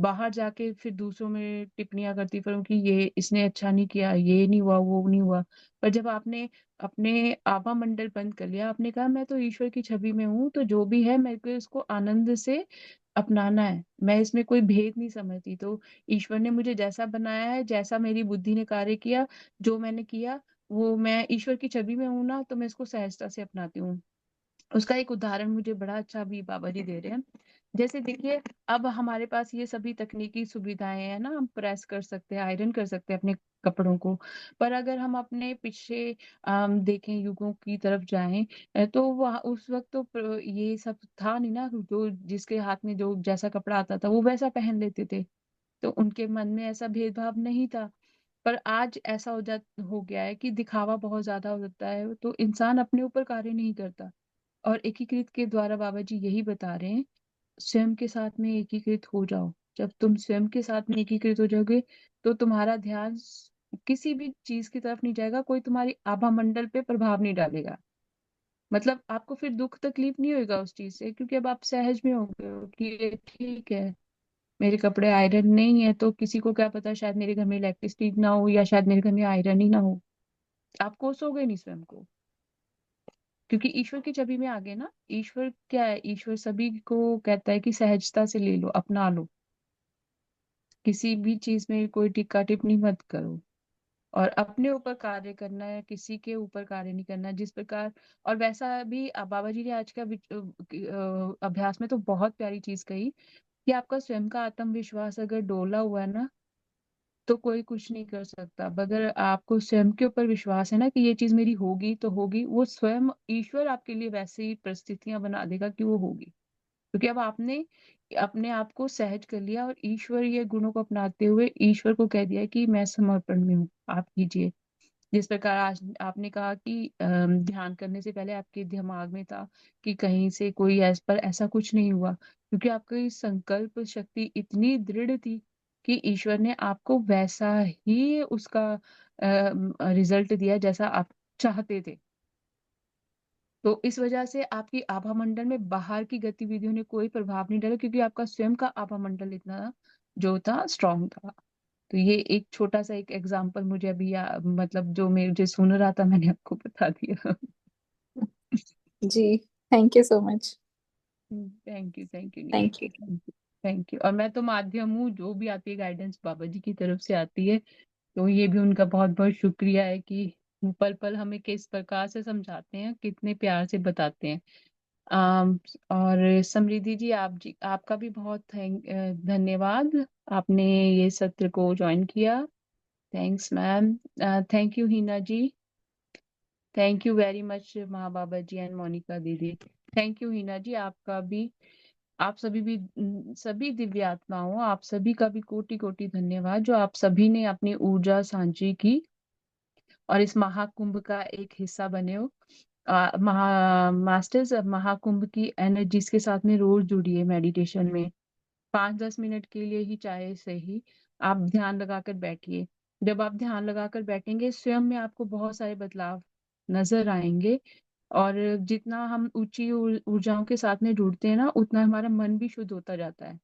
बाहर जाके फिर दूसरों में टिप्पणियां करती फिरूं कि ये इसने अच्छा नहीं किया, ये नहीं हुआ, वो नहीं हुआ। पर जब आपने अपने आभा मंडल बंद कर लिया, आपने कहा मैं तो ईश्वर की छवि में हूँ, तो जो भी है मेरे को इसको आनंद से अपनाना है, मैं इसमें कोई भेद नहीं समझती। तो ईश्वर ने मुझे जैसा बनाया है, जैसा मेरी बुद्धि ने कार्य किया, जो मैंने किया, वो मैं ईश्वर की छवि में हूं ना, तो मैं इसको सहजता से अपनाती हूँ। उसका एक उदाहरण मुझे बड़ा अच्छा अभी बाबा जी दे रहे हैं। जैसे देखिए, अब हमारे पास ये सभी तकनीकी सुविधाएं हैं ना, हम प्रेस कर सकते हैं, आयरन कर सकते हैं अपने कपड़ों को। पर अगर हम अपने पीछे देखें, युगों की तरफ जाएं, तो वह उस वक्त तो ये सब था नहीं ना, जो जिसके हाथ में जो जैसा कपड़ा आता था वो वैसा पहन लेते थे, तो उनके मन में ऐसा भेदभाव नहीं था। पर आज ऐसा हो गया है कि दिखावा बहुत ज्यादा हो जाता है, तो इंसान अपने ऊपर कार्य नहीं करता। और एकीकृत के द्वारा बाबा जी यही बता रहे हैं, स्वयं के साथ में एकीकृत हो जाओ। जब तुम स्वयं के साथ में एकीकृत हो जाओगे, तो तुम्हारा ध्यान किसी भी चीज की तरफ नहीं जाएगा, कोई तुम्हारी आभा मंडल पे प्रभाव नहीं डालेगा। मतलब आपको फिर दुख तकलीफ नहीं होगा उस चीज से, क्योंकि अब आप सहज में हो गए हो कि ये ठीक है, मेरे कपड़े आयरन नहीं है तो किसी को क्या पता, शायद मेरे घर में इलेक्ट्रिसिटी ना हो, या शायद मेरे घर में आयरन ही ना हो। आप कोसोगे नहीं स्वयं को, क्योंकि ईश्वर की छवि में आ गए ना। ईश्वर क्या है, ईश्वर सभी को कहता है कि सहजता से ले लो, अपना लो, किसी भी चीज में कोई टिक्का टिप्पणी मत करो, और अपने ऊपर कार्य करना है, किसी के ऊपर कार्य नहीं करना जिस प्रकार। और वैसा भी बाबा जी ने आज का अभ्यास में तो बहुत प्यारी चीज कही, कि आपका स्वयं का आत्मविश्वास अगर डोला हुआ है ना, तो कोई कुछ नहीं कर सकता। अगर आपको स्वयं के ऊपर विश्वास है ना कि ये चीज मेरी होगी तो होगी, वो स्वयं ईश्वर आपके लिए वैसे ही परिस्थितियां बना देगा कि वो होगी। क्योंकि अब आपने अपने आप को सहज कर लिया, और ईश्वरीय गुणों को अपनाते हुए ईश्वर को कह दिया कि मैं समर्पण में हूँ, आप कीजिए। जिस प्रकार आज आपने कहा कि ध्यान करने से पहले आपके दिमाग में था कि कहीं से कोई पर ऐसा कुछ नहीं हुआ, क्योंकि आपकी संकल्प शक्ति इतनी दृढ़ थी कि ईश्वर ने आपको वैसा ही उसका रिजल्ट दिया जैसा आप चाहते थे। तो इस वजह से आपकी आभा मंडल में बाहर की गतिविधियों ने कोई प्रभाव नहीं डाला, क्योंकि आपका स्वयं का आभा मंडल इतना जो था स्ट्रांग था। तो ये एक छोटा सा एक एग्जांपल मुझे अभी मतलब जो मुझे सुन रहा था, मैंने आपको बता दिया। जी, thank you so much. Thank you, thank you Neena thank जी, you. Thank you. Thank you. और मैं तो माध्यम हूँ, जो भी आती है गाइडेंस बाबा जी की तरफ से आती है, तो ये भी उनका बहुत बहुत शुक्रिया है कि पल पल हमें किस प्रकार से समझाते हैं, कितने प्यार से बताते हैं। आम, और समृद्धि जी, आपका भी बहुत धन्यवाद, आपने ये सत्र को ज्वाइन किया। Thanks ma'am. Thank you Hina ji. Thank you very much Mahababa ji and Monica दीदी। थैंक यू हिना जी, आपका भी, आप सभी भी, सभी दिव्य आत्माओं, आप सभी का भी कोटि कोटि धन्यवाद, जो आप सभी ने अपनी ऊर्जा साझी की और इस महाकुंभ का एक हिस्सा बने हो। मास्टर्स, महाकुंभ की एनर्जीज के साथ में रोज जुड़िए मेडिटेशन में, 5-10 मिनट के लिए ही चाहे सही, आप ध्यान लगाकर बैठिए। जब आप ध्यान लगाकर बैठेंगे, स्वयं में आपको बहुत सारे बदलाव नजर आएंगे। और जितना हम ऊंची ऊर्जाओं के साथ में जुड़ते हैं ना, उतना हमारा मन भी शुद्ध होता जाता है।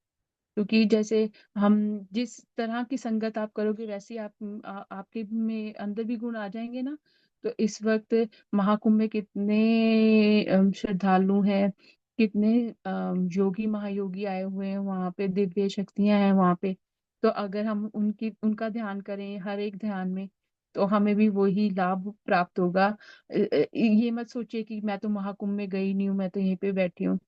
क्योंकि जैसे हम जिस तरह की संगत आप करोगे, वैसे ही आपके में अंदर भी गुण आ जाएंगे ना। तो इस वक्त महाकुंभ में कितने श्रद्धालु हैं, कितने योगी महायोगी आए हुए हैं वहां पे, दिव्य शक्तियां हैं वहां पे। तो अगर हम उनका ध्यान करें हर एक ध्यान में, तो हमें भी वही लाभ प्राप्त होगा। ये मत सोचिए कि मैं तो महाकुंभ में गई नहीं हूँ, मैं तो यहीं पे बैठी हूँ।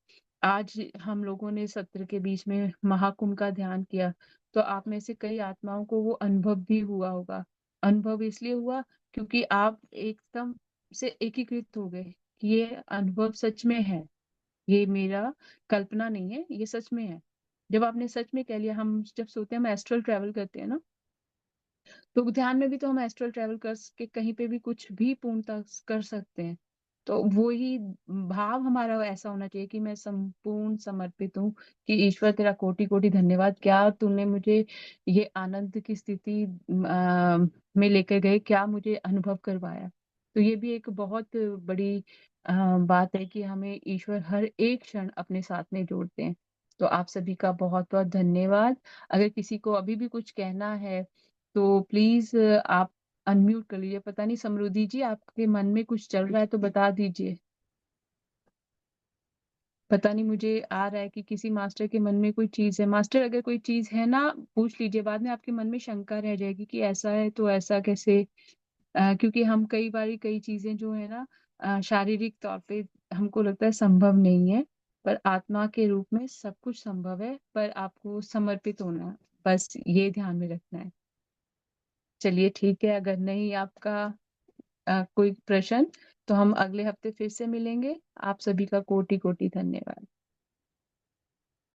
आज हम लोगों ने सत्र के बीच में महाकुंभ का ध्यान किया, तो आप में से कई आत्माओं को वो अनुभव भी हुआ होगा। अनुभव इसलिए हुआ क्योंकि आप एकदम से एकीकृत हो गए कि ये अनुभव सच में है, ये मेरा कल्पना नहीं है, ये सच में है। जब आपने सच में कह लिया, हम जब सोते हैं हम एस्ट्रल ट्रैवल करते हैं ना, तो ध्यान में भी तो हम एस्ट्रल ट्रैवल कर के कहीं पे भी कुछ भी पूर्णता कर सकते हैं। तो वो ही भाव हमारा ऐसा होना चाहिए कि मैं संपूर्ण समर्पित हूँ, कि ईश्वर तेरा कोटि कोटि धन्यवाद, क्या तूने मुझे ये आनंद की स्थिति में लेकर गए, क्या मुझे अनुभव करवाया। तो ये भी एक बहुत बड़ी बात है कि हमें ईश्वर हर एक क्षण अपने साथ में जोड़ते हैं। तो आप सभी का बहुत बहुत धन्यवाद। अगर किसी को अभी भी कुछ कहना है तो प्लीज आप अनम्यूट कर लीजिए। पता नहीं समृद्धि जी, आपके मन में कुछ चल रहा है तो बता दीजिए। पता नहीं, मुझे आ रहा है कि किसी मास्टर के मन में कोई चीज है। मास्टर अगर कोई चीज है ना, पूछ लीजिए, बाद में आपके मन में शंका रह जाएगी कि ऐसा है तो ऐसा कैसे। क्योंकि हम कई बार कई चीजें जो है ना, शारीरिक तौर पे हमको लगता है संभव नहीं है, पर आत्मा के रूप में सब कुछ संभव है, पर आपको समर्पित होना है। बस ये ध्यान में रखना है। चलिए ठीक है, अगर नहीं आपका कोई प्रश्न, तो हम अगले हफ्ते फिर से मिलेंगे। आप सभी का कोटि कोटि धन्यवाद।